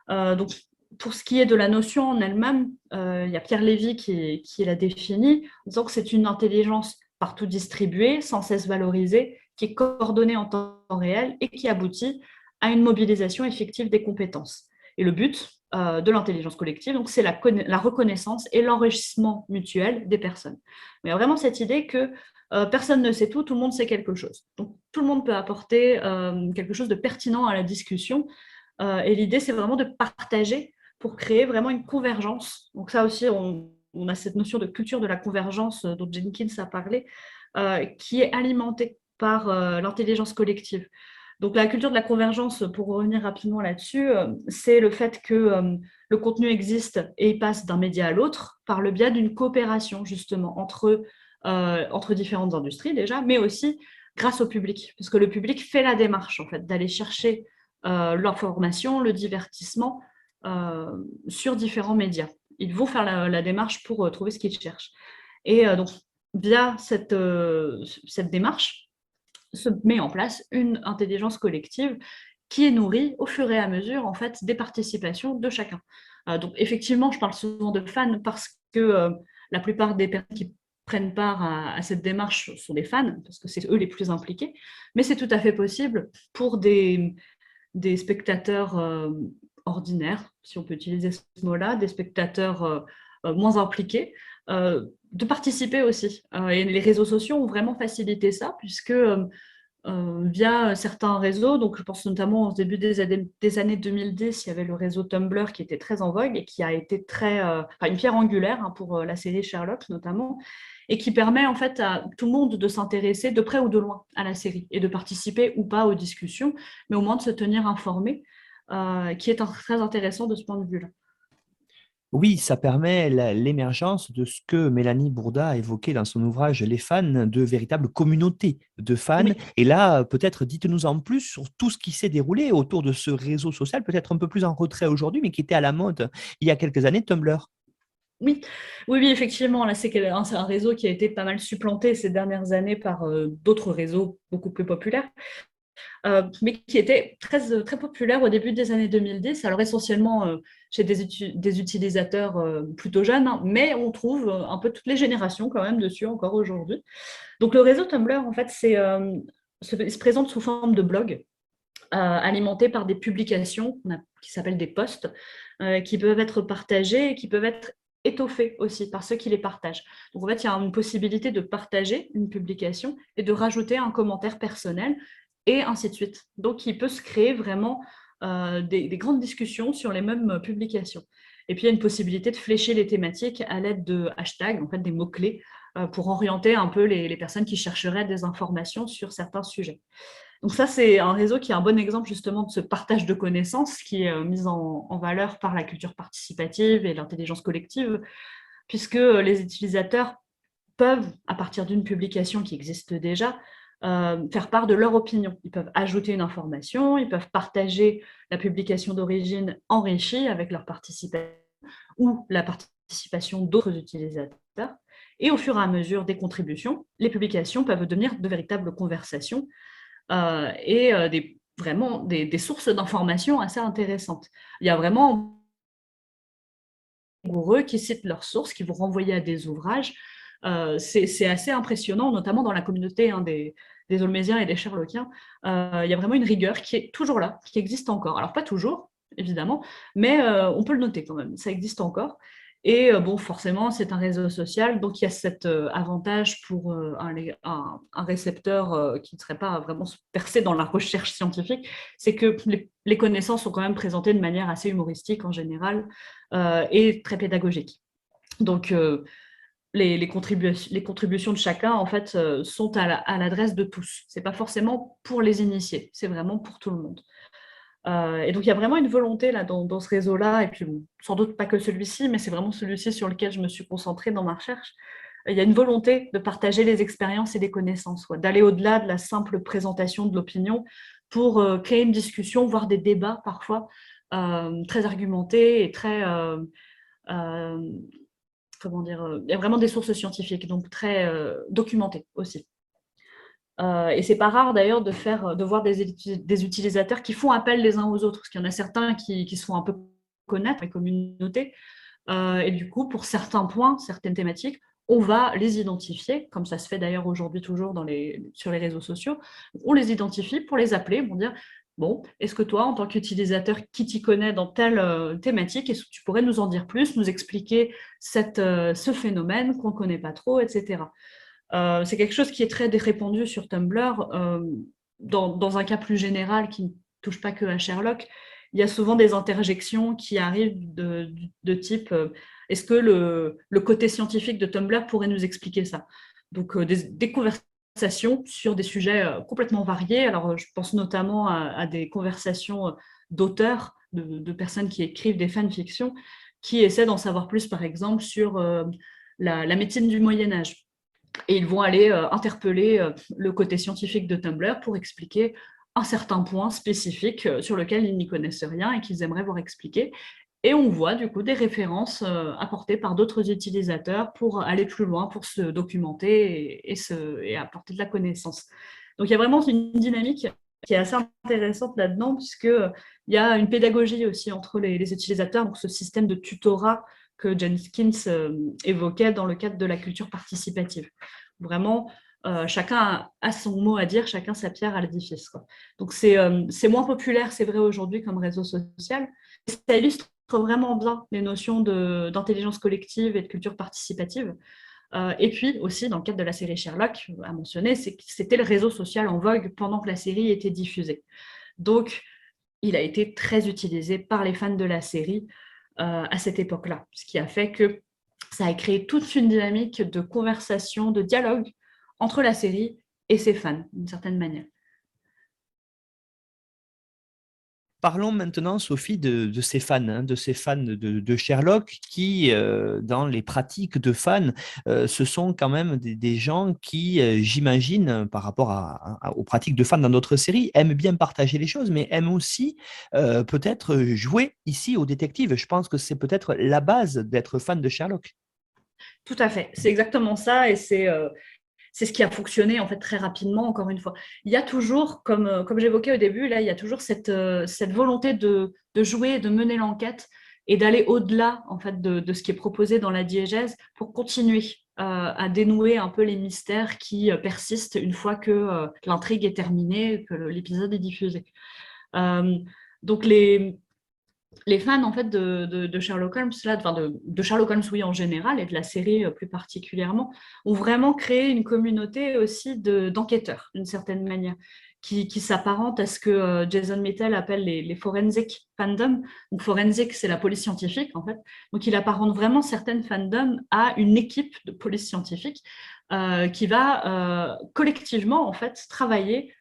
Donc, pour ce qui est de la notion en elle-même, il y a Pierre Lévy qui l'a définie, en disant que c'est une intelligence partout distribuée, sans cesse valorisée, qui est coordonnée en temps réel et qui aboutit à une mobilisation effective des compétences. Et le but de l'intelligence collective, donc, c'est la reconnaissance et l'enrichissement mutuel des personnes. Mais il y a vraiment cette idée que personne ne sait tout, tout le monde sait quelque chose. Donc, tout le monde peut apporter quelque chose de pertinent à la discussion. Et l'idée, c'est vraiment de partager pour créer vraiment une convergence. Donc, ça aussi, on a cette notion de culture de la convergence dont Jenkins a parlé, qui est alimentée par l'intelligence collective. Donc, la culture de la convergence, pour revenir rapidement là-dessus, c'est le fait que le contenu existe et il passe d'un média à l'autre par le biais d'une coopération, justement, entre différentes industries déjà, mais aussi grâce au public, parce que le public fait la démarche, en fait, d'aller chercher l'information, le divertissement sur différents médias. Ils vont faire la démarche pour trouver ce qu'ils cherchent. Et donc, via cette démarche, se met en place une intelligence collective qui est nourrie au fur et à mesure en fait des participations de chacun. Donc effectivement, je parle souvent de fans parce que la plupart des personnes qui prennent part à cette démarche sont des fans, parce que c'est eux les plus impliqués, mais c'est tout à fait possible pour des spectateurs ordinaires, si on peut utiliser ce mot-là, des spectateurs moins impliqués, de participer aussi. Et les réseaux sociaux ont vraiment facilité ça, puisque via certains réseaux, donc je pense notamment au début des années 2010, il y avait le réseau Tumblr qui était très en vogue et qui a été une pierre angulaire pour la série Sherlock notamment, et qui permet en fait à tout le monde de s'intéresser de près ou de loin à la série et de participer ou pas aux discussions, mais au moins de se tenir informé, qui est très intéressant de ce point de vue-là. Oui, ça permet l'émergence de ce que Mélanie Bourda a évoqué dans son ouvrage Les fans, de véritables communautés de fans. Oui. Et là, peut-être dites-nous en plus sur tout ce qui s'est déroulé autour de ce réseau social, peut-être un peu plus en retrait aujourd'hui, mais qui était à la mode il y a quelques années, Tumblr. Oui, oui, effectivement, là, c'est un réseau qui a été pas mal supplanté ces dernières années par d'autres réseaux beaucoup plus populaires. mais qui était très, très populaire au début des années 2010. Alors essentiellement chez des utilisateurs plutôt jeunes, hein, mais on trouve un peu toutes les générations quand même dessus encore aujourd'hui. Donc le réseau Tumblr, en fait, se présente sous forme de blog, alimenté par des publications qui s'appellent des posts, qui peuvent être partagés et qui peuvent être étoffés aussi par ceux qui les partagent. Donc en fait, il y a une possibilité de partager une publication et de rajouter un commentaire personnel et ainsi de suite. Donc il peut se créer vraiment des grandes discussions sur les mêmes publications. Et puis il y a une possibilité de flécher les thématiques à l'aide de hashtags, en fait des mots-clés, pour orienter un peu les personnes qui chercheraient des informations sur certains sujets. Donc ça, c'est un réseau qui est un bon exemple justement de ce partage de connaissances qui est mis en valeur par la culture participative et l'intelligence collective, puisque les utilisateurs peuvent, à partir d'une publication qui existe déjà, faire part de leur opinion. Ils peuvent ajouter une information, ils peuvent partager la publication d'origine enrichie avec leur participation ou la participation d'autres utilisateurs. Et au fur et à mesure des contributions, les publications peuvent devenir de véritables conversations et vraiment des sources d'informations assez intéressantes. Il y a vraiment rigoureux qui citent leurs sources, qui vont renvoyer à des ouvrages. C'est assez impressionnant, notamment dans la communauté des Holmésiens et des Sherlockiens. Il y a vraiment une rigueur qui est toujours là, qui existe encore. Alors pas toujours, évidemment, mais on peut le noter quand même, ça existe encore. Et bon, forcément, c'est un réseau social, donc il y a cet avantage pour un récepteur qui ne serait pas vraiment percé dans la recherche scientifique, c'est que les connaissances sont quand même présentées de manière assez humoristique en général et très pédagogique. Donc, les contributions de chacun, en fait, sont à l'adresse de tous. Ce n'est pas forcément pour les initiés, c'est vraiment pour tout le monde. Et donc, il y a vraiment une volonté là, dans ce réseau-là, et puis bon, sans doute pas que celui-ci, mais c'est vraiment celui-ci sur lequel je me suis concentrée dans ma recherche. Il y a une volonté de partager les expériences et des connaissances, d'aller au-delà de la simple présentation de l'opinion pour créer une discussion, voire des débats parfois très argumentés et très... comment dire, il y a vraiment des sources scientifiques, donc très documentées aussi. Et c'est pas rare d'ailleurs de voir des utilisateurs qui font appel les uns aux autres, parce qu'il y en a certains qui se font un peu connaître, les communautés, et du coup, pour certains points, certaines thématiques, on va les identifier, comme ça se fait d'ailleurs aujourd'hui toujours sur les réseaux sociaux, on les identifie pour les appeler, pour dire, bon, est-ce que toi, en tant qu'utilisateur qui t'y connaît dans telle thématique, est-ce que tu pourrais nous en dire plus, nous expliquer ce phénomène qu'on ne connaît pas trop, etc. C'est quelque chose qui est très répandu sur Tumblr. Dans un cas plus général qui ne touche pas que à Sherlock, il y a souvent des interjections qui arrivent de type est-ce que le côté scientifique de Tumblr pourrait nous expliquer ça? Donc des conversations sur des sujets complètement variés. Alors je pense notamment à des conversations d'auteurs, de personnes qui écrivent des fanfictions, qui essaient d'en savoir plus, par exemple, sur la médecine du Moyen-Âge. Et ils vont aller interpeller le côté scientifique de Tumblr pour expliquer un certain point spécifique sur lequel ils n'y connaissent rien et qu'ils aimeraient voir expliquer. Et on voit du coup des références apportées par d'autres utilisateurs pour aller plus loin, pour se documenter et apporter de la connaissance. Donc il y a vraiment une dynamique qui est assez intéressante là-dedans, puisqu'il y a une pédagogie aussi entre les utilisateurs, donc ce système de tutorat que Jenkins évoquait dans le cadre de la culture participative. Vraiment, chacun a son mot à dire, chacun sa pierre à l'édifice. Donc c'est moins populaire, c'est vrai aujourd'hui, comme réseau social. Ça illustre vraiment bien les notions d'intelligence collective et de culture participative. Et puis aussi, dans le cadre de la série Sherlock, à mentionner, c'était le réseau social en vogue pendant que la série était diffusée. Donc, il a été très utilisé par les fans de la série à cette époque-là, ce qui a fait que ça a créé toute une dynamique de conversation, de dialogue entre la série et ses fans, d'une certaine manière. Parlons maintenant, Sophie, de ces fans, hein, de ces fans de Sherlock qui, dans les pratiques de fans, ce sont quand même des gens qui, j'imagine, par rapport aux pratiques de fans dans d'autres séries, aiment bien partager les choses, mais aiment aussi peut-être jouer ici au détective. Je pense que c'est peut-être la base d'être fan de Sherlock. Tout à fait, c'est exactement ça, et c'est ce qui a fonctionné en fait très rapidement, encore une fois. Il y a toujours, comme j'évoquais au début, là, il y a toujours cette volonté de jouer, de mener l'enquête et d'aller au-delà en fait, de ce qui est proposé dans la diégèse pour continuer à dénouer un peu les mystères qui persistent une fois que l'intrigue est terminée, que l'épisode est diffusé. Euh, donc les fans en fait de Sherlock Holmes, là, de Sherlock Holmes oui en général et de la série plus particulièrement, ont vraiment créé une communauté aussi d'enquêteurs d'une certaine manière, qui s'apparente à ce que Jason Mitchell appelle les forensic fandom. Donc forensic, c'est la police scientifique en fait. Donc il apparente vraiment certaines fandoms à une équipe de police scientifique qui va collectivement en fait travailler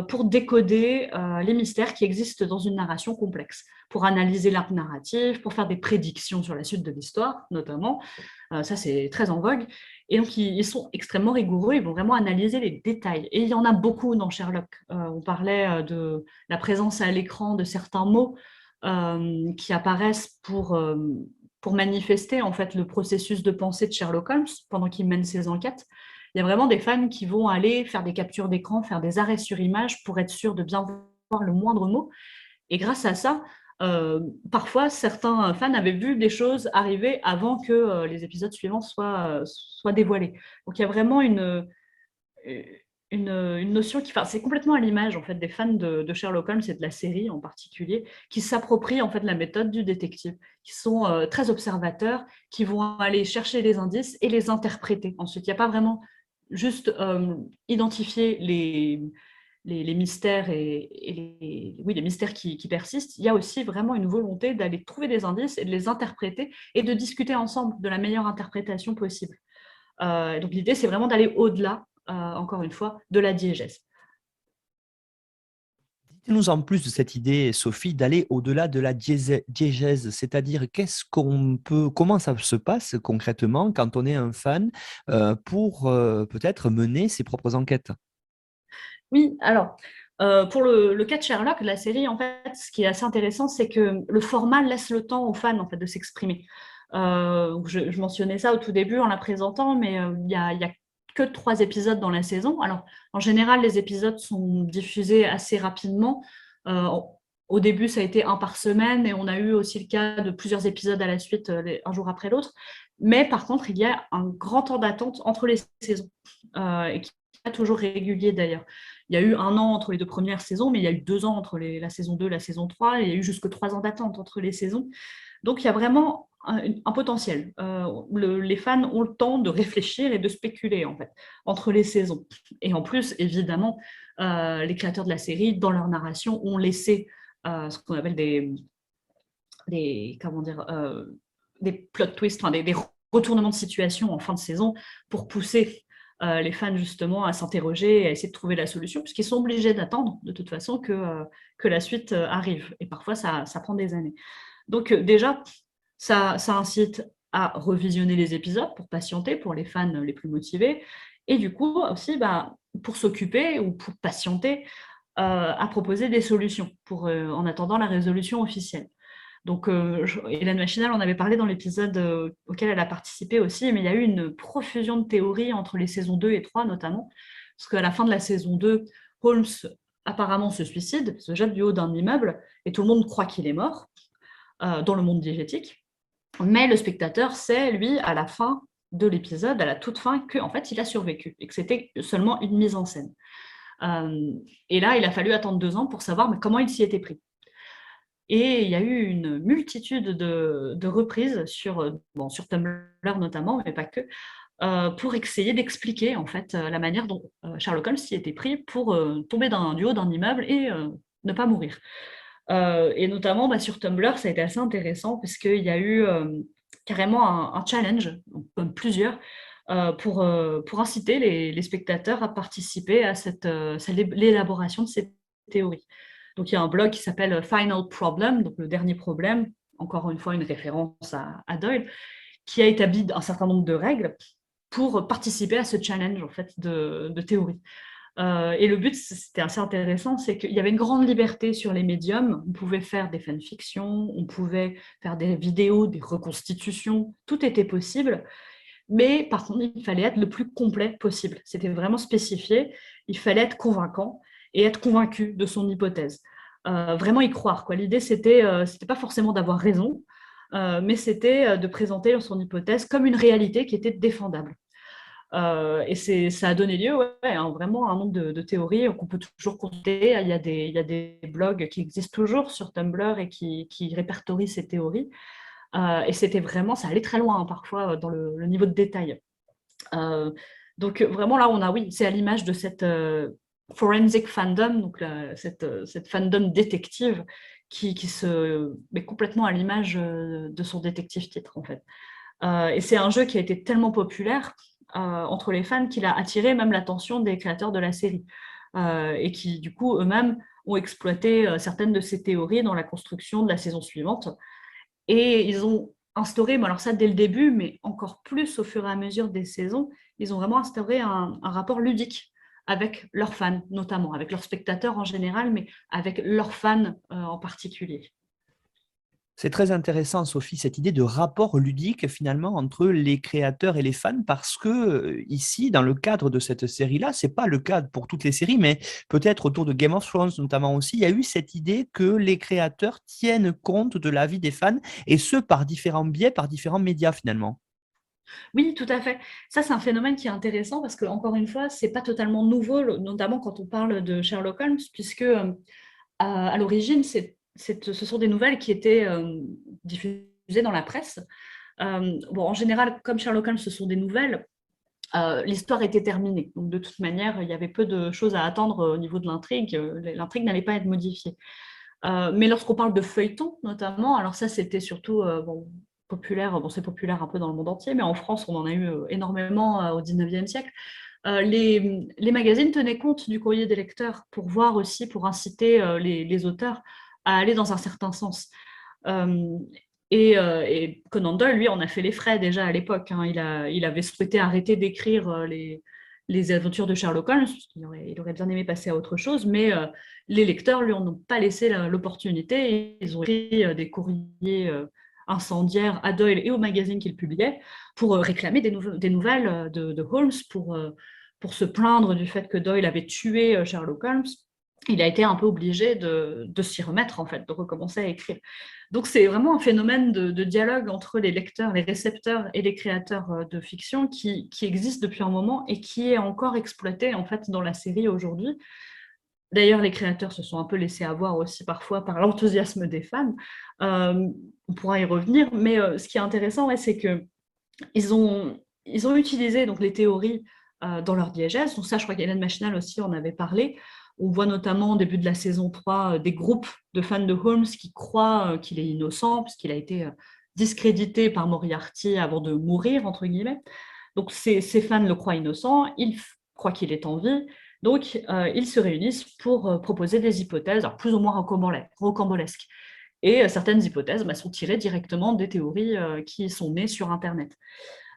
pour décoder les mystères qui existent dans une narration complexe, pour analyser l'arc narratif, pour faire des prédictions sur la suite de l'histoire, notamment. Ça, c'est très en vogue. Et donc, ils sont extrêmement rigoureux, ils vont vraiment analyser les détails. Et il y en a beaucoup dans Sherlock. On parlait de la présence à l'écran de certains mots qui apparaissent pour manifester en fait, le processus de pensée de Sherlock Holmes pendant qu'il mène ses enquêtes. Il y a vraiment des fans qui vont aller faire des captures d'écran, faire des arrêts sur image pour être sûr de bien voir le moindre mot. Et grâce à ça, parfois, certains fans avaient vu des choses arriver avant que les épisodes suivants soient dévoilés. Donc, il y a vraiment une notion qui, c'est complètement à l'image en fait des fans de Sherlock Holmes et de la série en particulier, qui s'approprient en fait la méthode du détective, qui sont très observateurs, qui vont aller chercher les indices et les interpréter. Ensuite, il n'y a pas vraiment juste identifier les mystères et les mystères qui persistent. Il y a aussi vraiment une volonté d'aller trouver des indices et de les interpréter et de discuter ensemble de la meilleure interprétation possible. Donc l'idée, c'est vraiment d'aller au-delà, encore une fois, de la diégèse. Dites-nous en plus de cette idée, Sophie, d'aller au-delà de la diégèse, c'est-à-dire comment ça se passe concrètement quand on est un fan pour peut-être mener ses propres enquêtes. Oui, alors, pour le cas de Sherlock, la série, en fait, ce qui est assez intéressant, c'est que le format laisse le temps aux fans en fait, de s'exprimer. Je mentionnais ça au tout début en la présentant, mais il y a que 3 épisodes dans la saison. Alors, en général, les épisodes sont diffusés assez rapidement. Au début, ça a été 1 par semaine, et on a eu aussi le cas de plusieurs épisodes à la suite, un jour après l'autre. Mais par contre, il y a un grand temps d'attente entre les saisons, et qui n'est pas toujours régulier d'ailleurs. Il y a eu 1 an entre les 2 premières saisons, mais il y a eu 2 ans entre la saison 2 et la saison 3, et il y a eu jusque 3 ans d'attente entre les saisons. Donc, il y a vraiment un potentiel. Les fans ont le temps de réfléchir et de spéculer, en fait, entre les saisons. Et en plus, évidemment, les créateurs de la série, dans leur narration, ont laissé ce qu'on appelle des plot twists, des retournements de situation en fin de saison pour pousser les fans justement à s'interroger et à essayer de trouver la solution, puisqu'ils sont obligés d'attendre de toute façon que la suite arrive. Et parfois, ça prend des années. Donc déjà, ça incite à revisionner les épisodes pour patienter, pour les fans les plus motivés, et du coup aussi pour s'occuper ou pour patienter à proposer des solutions en attendant la résolution officielle. Donc, Hélène Machinal en avait parlé dans l'épisode auquel elle a participé aussi, mais il y a eu une profusion de théories entre les saisons 2 et 3 notamment, parce qu'à la fin de la saison 2, Holmes apparemment se suicide, se jette du haut d'un immeuble, et tout le monde croit qu'il est mort dans le monde diégétique. Mais le spectateur sait, lui, à la fin de l'épisode, à la toute fin, qu'en fait, il a survécu, et que c'était seulement une mise en scène. Et là, il a fallu attendre 2 ans pour savoir comment il s'y était pris. Et il y a eu une multitude de reprises sur Tumblr notamment, mais pas que, pour essayer d'expliquer en fait la manière dont Sherlock Holmes s'y était pris pour tomber du haut d'un immeuble et ne pas mourir. Et notamment sur Tumblr, ça a été assez intéressant parce qu'il y a eu carrément un challenge, comme plusieurs, pour inciter les spectateurs à participer à l'élaboration de ces théories. Donc, il y a un blog qui s'appelle Final Problem, donc le dernier problème, encore une fois une référence à Doyle, qui a établi un certain nombre de règles pour participer à ce challenge en fait, de théorie. Et le but, c'était assez intéressant, c'est qu'il y avait une grande liberté sur les médiums. On pouvait faire des fanfictions, on pouvait faire des vidéos, des reconstitutions, tout était possible. Mais par contre, il fallait être le plus complet possible. C'était vraiment spécifié. Il fallait être convaincant et être convaincu de son hypothèse. Vraiment y croire, quoi. L'idée, c'était pas forcément d'avoir raison, mais c'était de présenter son hypothèse comme une réalité qui était défendable. Et ça a donné lieu vraiment à un nombre de théories qu'on peut toujours consulter. Il y a des blogs qui existent toujours sur Tumblr et qui répertorient ces théories. Et c'était vraiment, ça allait très loin parfois dans le niveau de détail. Donc vraiment là, oui, c'est à l'image de cette forensic fandom, donc cette fandom détective qui se met complètement à l'image de son détective titre en fait. Et c'est un jeu qui a été tellement populaire entre les fans qu'il a attiré même l'attention des créateurs de la série et qui du coup eux-mêmes ont exploité certaines de ces théories dans la construction de la saison suivante. Et ils ont instauré, alors ça dès le début, mais encore plus au fur et à mesure des saisons, ils ont vraiment instauré un rapport ludique avec leurs fans, notamment, avec leurs spectateurs en général, mais avec leurs fans en particulier. C'est très intéressant, Sophie, cette idée de rapport ludique finalement entre les créateurs et les fans, parce que ici, dans le cadre de cette série-là, c'est pas le cas pour toutes les séries, mais peut-être autour de Game of Thrones notamment aussi, il y a eu cette idée que les créateurs tiennent compte de l'avis des fans, et ce par différents biais, par différents médias finalement. Oui, tout à fait. Ça, c'est un phénomène qui est intéressant parce que, encore une fois, c'est pas totalement nouveau, notamment quand on parle de Sherlock Holmes, puisque à l'origine, ce sont des nouvelles qui étaient diffusées dans la presse. En général, comme Sherlock Holmes, ce sont des nouvelles, l'histoire était terminée. Donc, de toute manière, il y avait peu de choses à attendre au niveau de l'intrigue. L'intrigue n'allait pas être modifiée. Mais lorsqu'on parle de feuilleton, notamment, alors ça, c'était surtout populaire. Bon, c'est populaire un peu dans le monde entier, mais en France, on en a eu énormément au 19e siècle. Les magazines tenaient compte du courrier des lecteurs pour voir aussi, pour inciter les auteurs à aller dans un certain sens. Euh, et Conan Doyle, lui, en a fait les frais déjà à l'époque. Hein. Il avait souhaité arrêter d'écrire les aventures de Sherlock Holmes, parce qu'il il aurait bien aimé passer à autre chose, mais les lecteurs lui en ont pas laissé l'opportunité. Ils ont écrit des courriers incendiaires à Doyle et aux magazines qu'il publiait pour réclamer des nouvelles de Holmes, pour se plaindre du fait que Doyle avait tué Sherlock Holmes. Il a été un peu obligé de s'y remettre, en fait, de recommencer à écrire. Donc, c'est vraiment un phénomène de dialogue entre les lecteurs, les récepteurs et les créateurs de fiction qui existe depuis un moment et qui est encore exploité, en fait, dans la série aujourd'hui. D'ailleurs, les créateurs se sont un peu laissés avoir aussi parfois par l'enthousiasme des fans. On pourra y revenir, mais ce qui est intéressant, c'est qu'ils ont utilisé donc, les théories dans leur diégèse. Donc ça, je crois qu'Hélène Machinal aussi en avait parlé. On voit notamment au début de la saison 3 des groupes de fans de Holmes qui croient qu'il est innocent puisqu'il a été discrédité par Moriarty avant de mourir, entre guillemets. Donc ces fans le croient innocent, ils croient qu'il est en vie, donc ils se réunissent pour proposer des hypothèses, alors plus ou moins rocambolesques. Et certaines hypothèses sont tirées directement des théories qui sont nées sur Internet.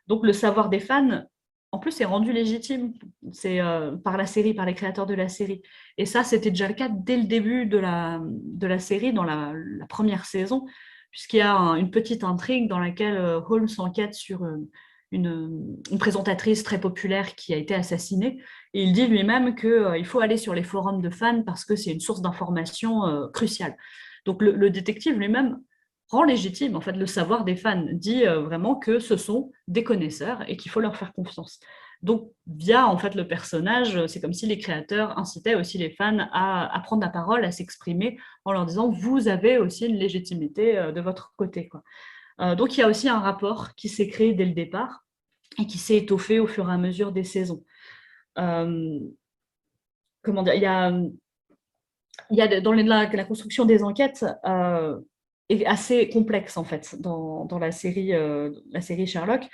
Donc le savoir des fans, en plus, est rendu légitime par la série, par les créateurs de la série. Et ça, c'était déjà le cas dès le début de la série, dans la première saison, puisqu'il y a une petite intrigue dans laquelle Holmes enquête sur une présentatrice très populaire qui a été assassinée. Et il dit lui-même qu'il faut aller sur les forums de fans parce que c'est une source d'information cruciale. Donc le détective lui-même rend légitime en fait le savoir des fans, dit vraiment que ce sont des connaisseurs et qu'il faut leur faire confiance. Donc via en fait le personnage, c'est comme si les créateurs incitaient aussi les fans à prendre la parole, à s'exprimer en leur disant vous avez aussi une légitimité de votre côté, quoi. Donc il y a aussi un rapport qui s'est créé dès le départ et qui s'est étoffé au fur et à mesure des saisons. Comment dire, il y a dans la construction des enquêtes est assez complexe en fait dans la série Sherlock,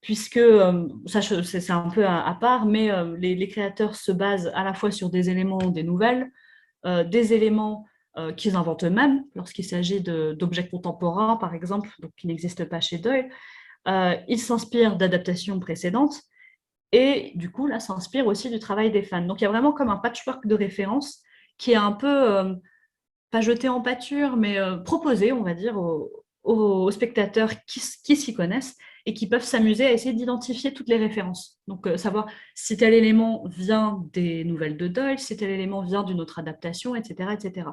puisque ça c'est un peu à part, mais les créateurs se basent à la fois sur des éléments des nouvelles, des éléments qu'ils inventent eux-mêmes lorsqu'il s'agit d'objets contemporains par exemple, donc qui n'existent pas chez Doyle. Ils s'inspirent d'adaptations précédentes et du coup là s'inspirent aussi du travail des fans. Donc il y a vraiment comme un patchwork de références qui est un peu pas jeté en pâture, mais proposé, on va dire, aux spectateurs qui s'y connaissent et qui peuvent s'amuser à essayer d'identifier toutes les références. Donc, savoir si tel élément vient des nouvelles de Doyle, si tel élément vient d'une autre adaptation, etc., etc.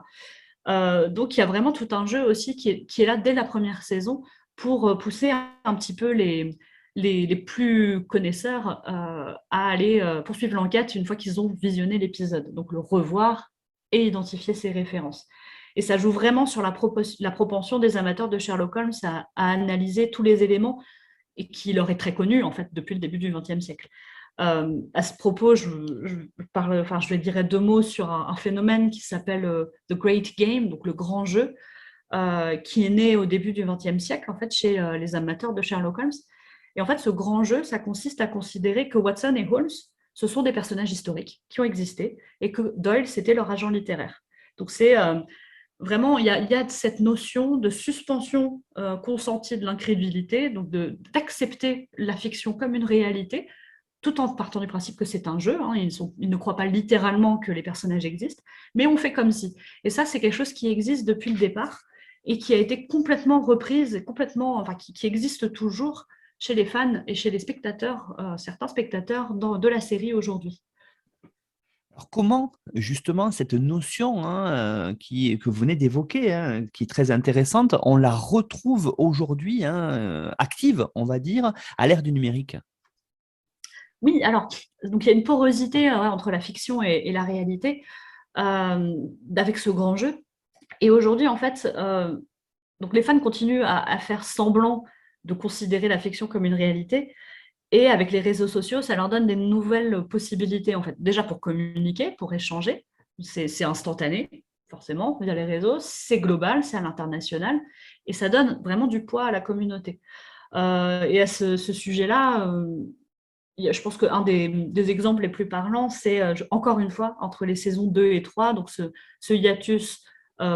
Donc, il y a vraiment tout un jeu aussi qui est là dès la première saison pour pousser un petit peu les plus connaisseurs à aller poursuivre l'enquête une fois qu'ils ont visionné l'épisode. Donc, le revoir et identifier ses références. Et ça joue vraiment sur la propension des amateurs de Sherlock Holmes à analyser tous les éléments et qui leur est très connu en fait depuis le début du XXe siècle. À ce propos, je dirais 2 mots sur un phénomène qui s'appelle The Great Game, donc le grand jeu, qui est né au début du XXe siècle en fait chez les amateurs de Sherlock Holmes. Et en fait, ce grand jeu, ça consiste à considérer que Watson et Holmes, ce sont des personnages historiques qui ont existé et que Doyle, c'était leur agent littéraire. Donc c'est vraiment, il y a cette notion de suspension consentie de l'incrédulité, donc d'accepter la fiction comme une réalité, tout en partant du principe que c'est un jeu. Hein, ils ne croient pas littéralement que les personnages existent, mais on fait comme si. Et ça, c'est quelque chose qui existe depuis le départ et qui a été complètement reprise, qui existe toujours chez les fans et chez les spectateurs, certains spectateurs de la série aujourd'hui. Alors comment justement cette notion que vous venez d'évoquer, qui est très intéressante, on la retrouve aujourd'hui active, on va dire, à l'ère du numérique? Oui, alors, donc il y a une porosité entre la fiction et la réalité avec ce grand jeu. Et aujourd'hui, en fait, donc les fans continuent à faire semblant de considérer la fiction comme une réalité. Et avec les réseaux sociaux, ça leur donne des nouvelles possibilités, en fait. Déjà pour communiquer, pour échanger. C'est instantané, forcément, via les réseaux. C'est global, c'est à l'international. Et ça donne vraiment du poids à la communauté. Et à ce sujet-là, je pense qu'un des exemples les plus parlants, c'est encore une fois entre les saisons 2 et 3, donc ce hiatus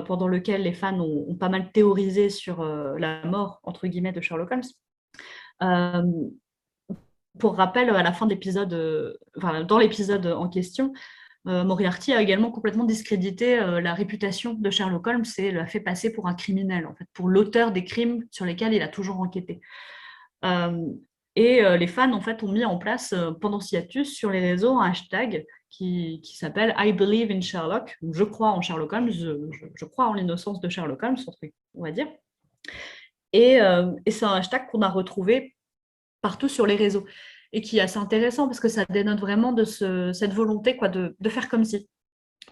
pendant lequel les fans ont pas mal théorisé sur la mort, entre guillemets, de Sherlock Holmes. Pour rappel, à la fin de l'épisode, dans l'épisode en question, Moriarty a également complètement discrédité la réputation de Sherlock Holmes et l'a fait passer pour un criminel, en fait, pour l'auteur des crimes sur lesquels il a toujours enquêté. Les fans en fait, ont mis en place pendant ce hiatus sur les réseaux un hashtag qui s'appelle I believe in Sherlock. Je crois en Sherlock Holmes, je crois en l'innocence de Sherlock Holmes, on va dire. Et c'est un hashtag qu'on a retrouvé partout sur les réseaux et qui est assez intéressant parce que ça dénote vraiment de cette volonté de faire comme si.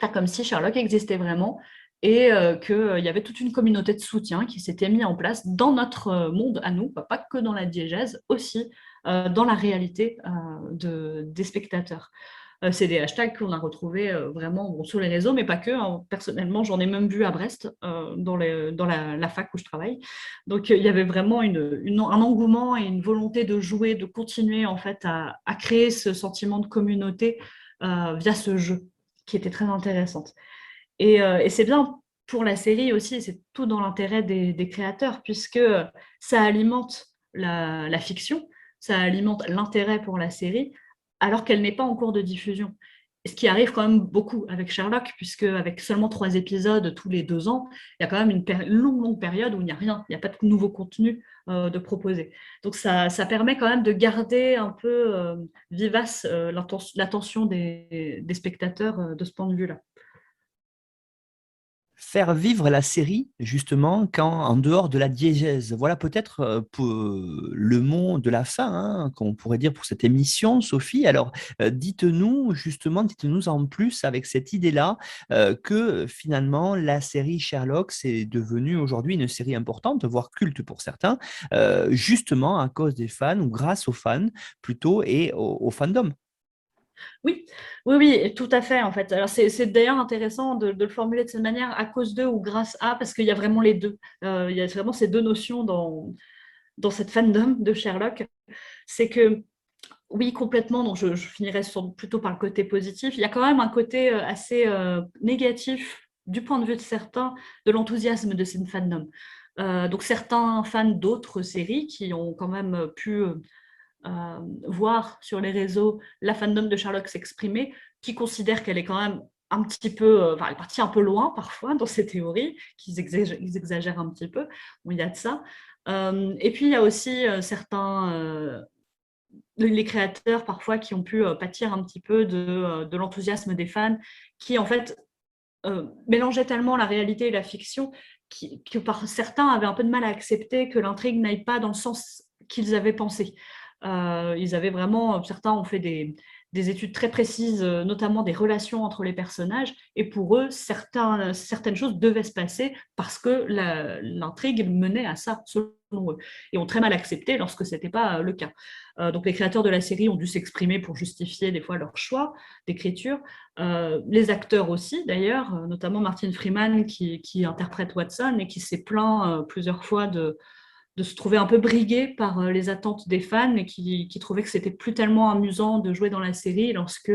Faire comme si Sherlock existait vraiment et qu'il y avait toute une communauté de soutien qui s'était mise en place dans notre monde à nous, pas que dans la diégèse, aussi dans la réalité des spectateurs. C'est des hashtags qu'on a retrouvés vraiment sur les réseaux, mais pas que. Hein. Personnellement, j'en ai même vu à Brest, dans la fac où je travaille. Donc, il y avait vraiment un engouement et une volonté de jouer, de continuer en fait à créer ce sentiment de communauté via ce jeu, qui était très intéressante. Et c'est bien pour la série aussi, c'est tout dans l'intérêt des créateurs, puisque ça alimente la fiction, ça alimente l'intérêt pour la série, alors qu'elle n'est pas en cours de diffusion. Ce qui arrive quand même beaucoup avec Sherlock, puisque avec seulement 3 épisodes tous les 2 ans, il y a quand même une longue période où il n'y a rien, il n'y a pas de nouveau contenu de proposer. Donc ça permet quand même de garder un peu vivace l'attention des spectateurs de ce point de vue-là. Faire vivre la série, justement, en dehors de la diégèse. Voilà peut-être le mot de la fin, qu'on pourrait dire pour cette émission, Sophie. Alors, dites-nous en plus avec cette idée-là que finalement, la série Sherlock, c'est devenu aujourd'hui une série importante, voire culte pour certains, justement à cause des fans ou grâce aux fans plutôt et au fandom. Oui, tout à fait, en fait. Alors, c'est d'ailleurs intéressant de le formuler de cette manière, à cause d'eux ou grâce à, parce qu'il y a vraiment les deux. Il y a vraiment ces deux notions dans cette fandom de Sherlock. C'est que, oui, complètement, donc je finirai plutôt par le côté positif. Il y a quand même un côté assez négatif, du point de vue de certains, de l'enthousiasme de cette fandom. Donc, certains fans d'autres séries qui ont quand même pu voir sur les réseaux la fandom de Sherlock s'exprimer, qui considère qu'elle est quand même un petit peu, elle est partie un peu loin parfois dans ses théories, qu'ils exagèrent un petit peu. Bon, il y a de ça. Et puis, il y a aussi certains les créateurs parfois qui ont pu pâtir un petit peu de l'enthousiasme des fans, qui en fait mélangeaient tellement la réalité et la fiction que par certains avaient un peu de mal à accepter que l'intrigue n'aille pas dans le sens qu'ils avaient pensé. Ils avaient vraiment, certains ont fait des études très précises, notamment des relations entre les personnages, et pour eux, certaines choses devaient se passer parce que l'intrigue menait à ça, selon eux, et ont très mal accepté lorsque ce n'était pas le cas. Donc les créateurs de la série ont dû s'exprimer pour justifier des fois leur choix d'écriture. Les acteurs aussi, d'ailleurs, notamment Martin Freeman qui interprète Watson et qui s'est plaint plusieurs fois de se trouver un peu brigué par les attentes des fans et qui trouvaient que c'était plus tellement amusant de jouer dans la série lorsque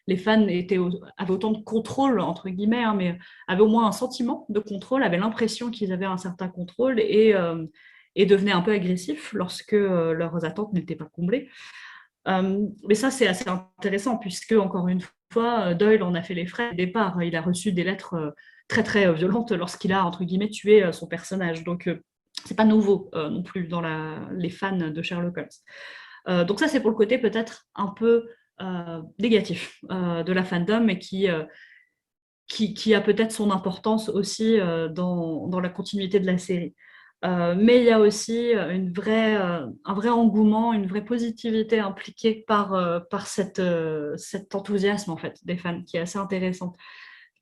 les fans avaient autant de contrôle, entre guillemets, hein, mais avaient au moins un sentiment de contrôle, avaient l'impression qu'ils avaient un certain contrôle et devenaient un peu agressifs lorsque leurs attentes n'étaient pas comblées. Mais ça, c'est assez intéressant puisque, encore une fois, Doyle en a fait les frais au départ. Il a reçu des lettres très, très violentes lorsqu'il a, entre guillemets, tué son personnage. Donc, c'est pas nouveau non plus dans les fans de Sherlock Holmes. Donc ça, c'est pour le côté peut-être un peu négatif de la fandom et qui a peut-être son importance aussi dans la continuité de la série. Mais il y a aussi un vrai engouement, une vraie positivité impliquée par cet enthousiasme en fait, des fans, qui est assez intéressant.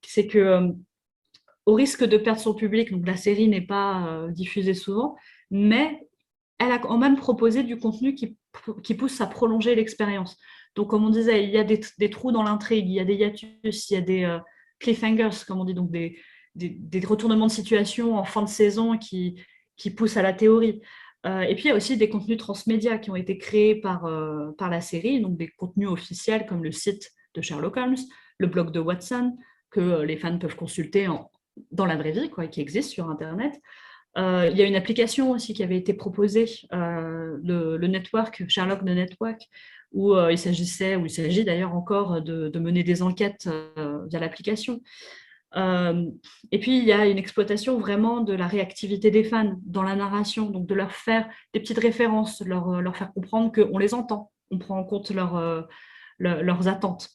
C'est que au risque de perdre son public, donc la série n'est pas diffusée souvent, mais elle a quand même proposé du contenu qui pousse à prolonger l'expérience. Donc, comme on disait, il y a des trous dans l'intrigue, il y a des hiatus, il y a des cliffhangers, comme on dit, donc des retournements de situation en fin de saison qui poussent à la théorie. Et puis, il y a aussi des contenus transmédia qui ont été créés par la série, donc des contenus officiels comme le site de Sherlock Holmes, le blog de Watson, que les fans peuvent consulter dans la vraie vie, quoi, qui existe sur Internet. Il y a une application aussi qui avait été proposée, le network, Sherlock the Network, où il s'agit d'ailleurs encore de mener des enquêtes via l'application. Et puis, il y a une exploitation vraiment de la réactivité des fans dans la narration, donc de leur faire des petites références, leur faire comprendre qu'on les entend, on prend en compte leurs attentes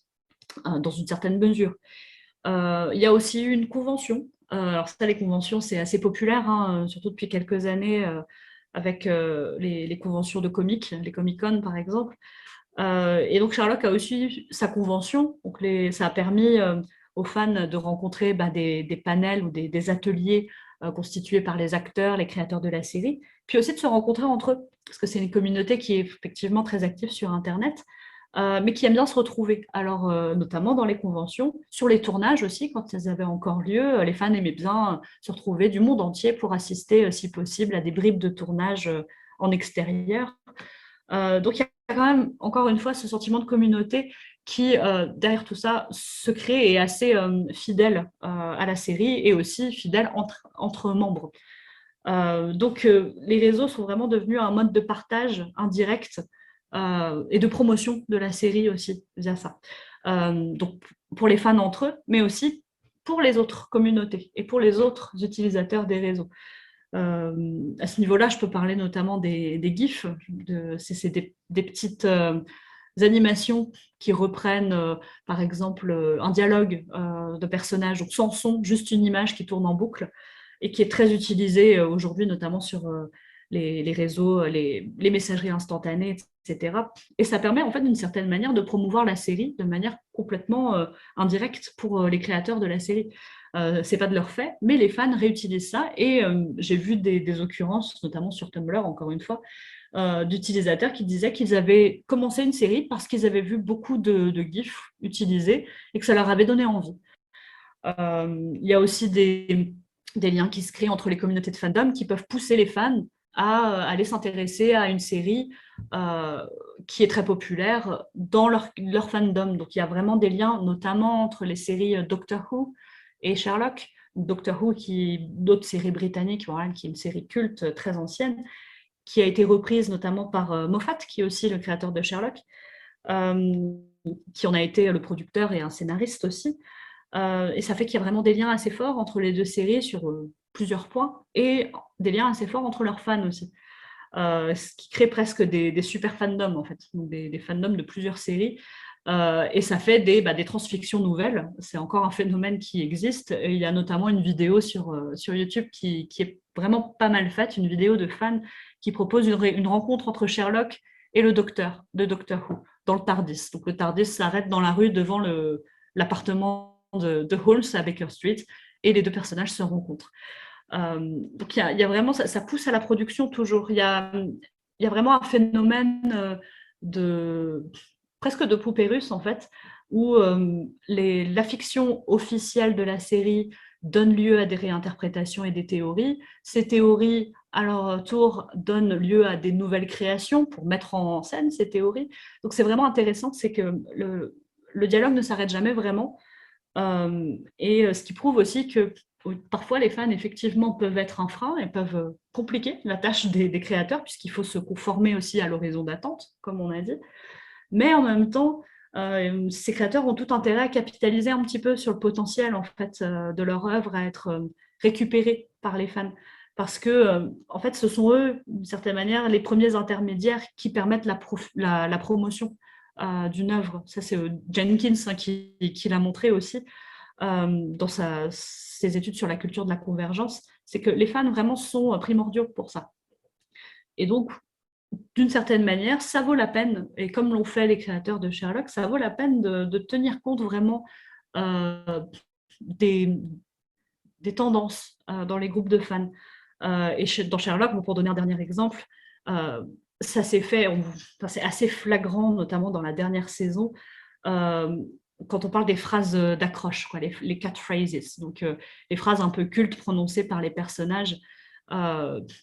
dans une certaine mesure. Il y a aussi eu une convention. Alors ça, les conventions, c'est assez populaire, hein, surtout depuis quelques années, avec les conventions de comics, les Comic-Con par exemple. Et donc Sherlock a aussi eu sa convention. Donc ça a permis aux fans de rencontrer des panels ou des ateliers constitués par les acteurs, les créateurs de la série, puis aussi de se rencontrer entre eux, parce que c'est une communauté qui est effectivement très active sur Internet, mais qui aiment bien se retrouver. Alors, notamment dans les conventions, sur les tournages aussi, quand elles avaient encore lieu, les fans aimaient bien se retrouver du monde entier pour assister, si possible, à des bribes de tournage en extérieur. Donc, il y a quand même, encore une fois, ce sentiment de communauté qui, derrière tout ça, se crée et est assez fidèle à la série et aussi fidèle entre membres. Donc, les réseaux sont vraiment devenus un mode de partage indirect et de promotion de la série aussi via ça. Donc, pour les fans entre eux, mais aussi pour les autres communautés et pour les autres utilisateurs des réseaux. À ce niveau-là, je peux parler notamment des GIFs. C'est des petites animations qui reprennent, par exemple, un dialogue de personnages, donc sans son, juste une image qui tourne en boucle et qui est très utilisée aujourd'hui, notamment sur les réseaux, les messageries instantanées, etc. Et ça permet, en fait, d'une certaine manière, de promouvoir la série de manière complètement indirecte pour les créateurs de la série. C'est pas de leur fait, mais les fans réutilisent ça et j'ai vu des occurrences, notamment sur Tumblr, encore une fois, d'utilisateurs qui disaient qu'ils avaient commencé une série parce qu'ils avaient vu beaucoup de GIFs utilisés et que ça leur avait donné envie. Il y a aussi des liens qui se créent entre les communautés de fandom qui peuvent pousser les fans à aller s'intéresser à une série qui est très populaire dans leur fandom. Donc il y a vraiment des liens, notamment entre les séries Doctor Who et Sherlock. Doctor Who, qui est d'autres séries britanniques, voilà, qui est une série culte très ancienne, qui a été reprise notamment par Moffat, qui est aussi le créateur de Sherlock, qui en a été le producteur et un scénariste aussi. Et ça fait qu'il y a vraiment des liens assez forts entre les deux séries sur plusieurs points et des liens assez forts entre leurs fans aussi. Ce qui crée presque des super fandoms, en fait, donc des fandoms de plusieurs séries. Et ça fait des transfictions nouvelles. C'est encore un phénomène qui existe. Et il y a notamment une vidéo sur YouTube qui est vraiment pas mal faite, une vidéo de fans qui propose une rencontre entre Sherlock et le docteur de Doctor Who dans le TARDIS. Donc le TARDIS s'arrête dans la rue devant l'appartement de Holmes à Baker Street et les deux personnages se rencontrent. Donc il y a vraiment, ça pousse à la production toujours. Il y a vraiment un phénomène presque de poupée russe en fait, où la fiction officielle de la série donne lieu à des réinterprétations et des théories. Ces théories, à leur tour, donnent lieu à des nouvelles créations pour mettre en scène ces théories. Donc c'est vraiment intéressant, c'est que le dialogue ne s'arrête jamais vraiment. Et ce qui prouve aussi que parfois les fans effectivement peuvent être un frein et peuvent compliquer la tâche des créateurs puisqu'il faut se conformer aussi à l'horizon d'attente, comme on a dit. Mais en même temps, ces créateurs ont tout intérêt à capitaliser un petit peu sur le potentiel en fait, de leur œuvre à être récupérée par les fans. Parce que, en fait, ce sont eux, d'une certaine manière, les premiers intermédiaires qui permettent la promotion d'une œuvre. Ça, c'est Jenkins qui l'a montré aussi dans ses études sur la culture de la convergence. C'est que les fans vraiment sont primordiaux pour ça. Et donc, d'une certaine manière, ça vaut la peine, et comme l'ont fait les créateurs de Sherlock, ça vaut la peine de tenir compte vraiment des tendances dans les groupes de fans. Et dans Sherlock, pour donner un dernier exemple, ça s'est fait, c'est assez flagrant, notamment dans la dernière saison, quand on parle des phrases d'accroche, les catchphrases, donc les phrases un peu cultes prononcées par les personnages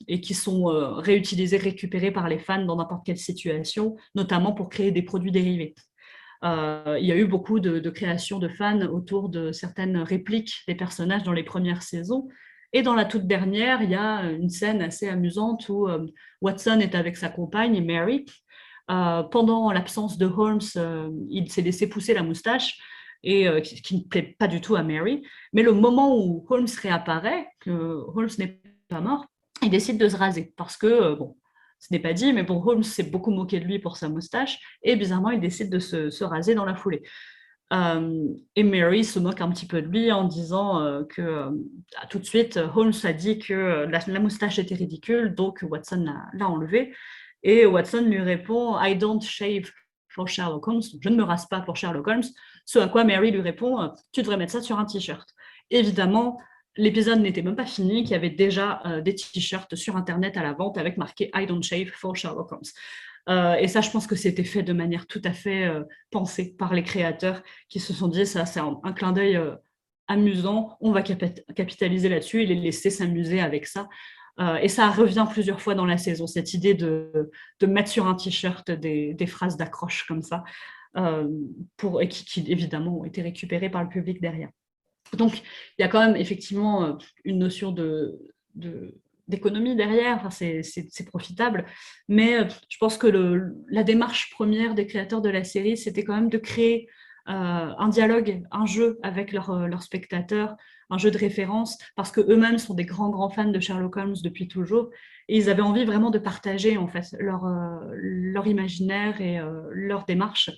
et qui sont réutilisées, récupérées par les fans dans n'importe quelle situation, notamment pour créer des produits dérivés. Il y a eu beaucoup de créations de fans autour de certaines répliques des personnages dans les premières saisons. Et dans la toute dernière, il y a une scène assez amusante où Watson est avec sa compagne, Mary. Pendant l'absence de Holmes, il s'est laissé pousser la moustache, et qui ne plaît pas du tout à Mary. Mais le moment où Holmes réapparaît, que Holmes n'est pas mort, il décide de se raser parce que, bon, ce n'est pas dit, mais bon, Holmes s'est beaucoup moqué de lui pour sa moustache, et bizarrement, il décide de se raser dans la foulée. Et Mary se moque un petit peu de lui en disant que tout de suite, Holmes a dit que la moustache était ridicule, donc Watson l'a enlevée. Et Watson lui répond « I don't shave for Sherlock Holmes », je ne me rase pas pour Sherlock Holmes, ce à quoi Mary lui répond « Tu devrais mettre ça sur un t-shirt ». Évidemment, l'épisode n'était même pas fini, qu'il y avait déjà des t-shirts sur Internet à la vente avec marqué « I don't shave for Sherlock Holmes ». Et ça, je pense que c'était fait de manière tout à fait pensée par les créateurs qui se sont dit, ça c'est un clin d'œil amusant, on va capitaliser là-dessus et les laisser s'amuser avec ça. Et ça revient plusieurs fois dans la saison, cette idée de mettre sur un t-shirt des phrases d'accroche comme ça, et qui évidemment ont été récupérées par le public derrière. Donc, il y a quand même effectivement une notion d'économie derrière, enfin, c'est profitable, mais je pense que la démarche première des créateurs de la série, c'était quand même de créer un dialogue, un jeu avec leurs spectateurs, un jeu de référence, parce qu'eux-mêmes sont des grands fans de Sherlock Holmes depuis toujours, et ils avaient envie vraiment de partager en fait leur imaginaire et leur démarche,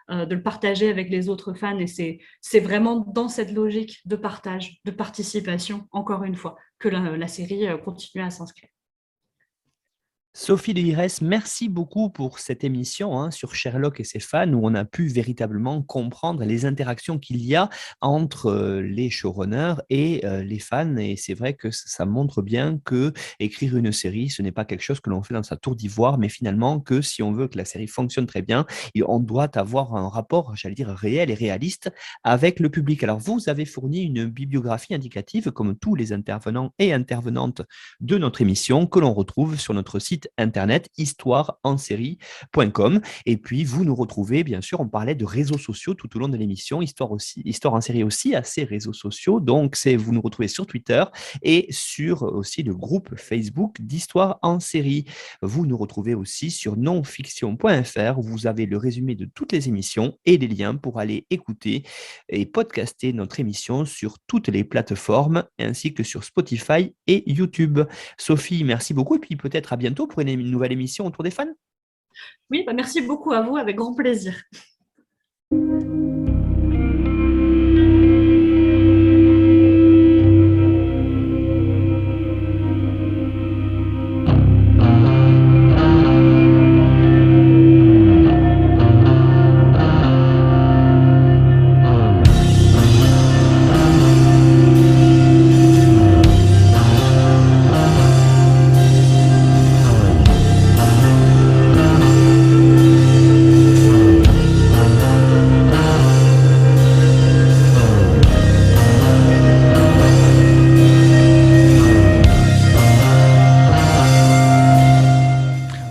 de le partager avec les autres fans, et c'est vraiment dans cette logique de partage, de participation, encore une fois, que la série continue à s'inscrire. Sophie de Hires, merci beaucoup pour cette émission sur Sherlock et ses fans, où on a pu véritablement comprendre les interactions qu'il y a entre les showrunners et les fans. Et c'est vrai que ça montre bien que écrire une série, ce n'est pas quelque chose que l'on fait dans sa tour d'ivoire, mais finalement que si on veut que la série fonctionne très bien, on doit avoir un rapport, j'allais dire, réel et réaliste avec le public. Alors vous avez fourni une bibliographie indicative, comme tous les intervenants et intervenantes de notre émission, que l'on retrouve sur notre site site internet histoireensérie.com. Et puis, vous nous retrouvez, bien sûr, on parlait de réseaux sociaux tout au long de l'émission, Histoire en série aussi à ses réseaux sociaux. Donc, vous nous retrouvez sur Twitter et sur aussi le groupe Facebook d'Histoire en série. Vous nous retrouvez aussi sur nonfiction.fr où vous avez le résumé de toutes les émissions et les liens pour aller écouter et podcaster notre émission sur toutes les plateformes ainsi que sur Spotify et YouTube. Sophie, merci beaucoup et puis peut-être à bientôt pour une nouvelle émission autour des fans. Oui, merci beaucoup à vous, avec grand plaisir.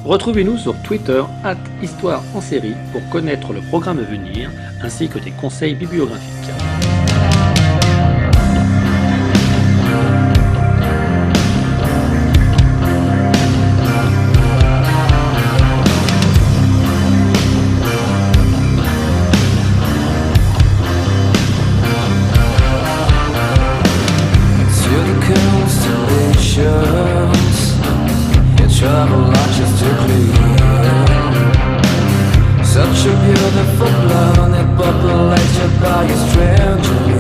Retrouvez-nous sur Twitter @Histoire en série pour connaître le programme à venir ainsi que des conseils bibliographiques. Travel logistically. Such a beautiful planet populated by a stranger.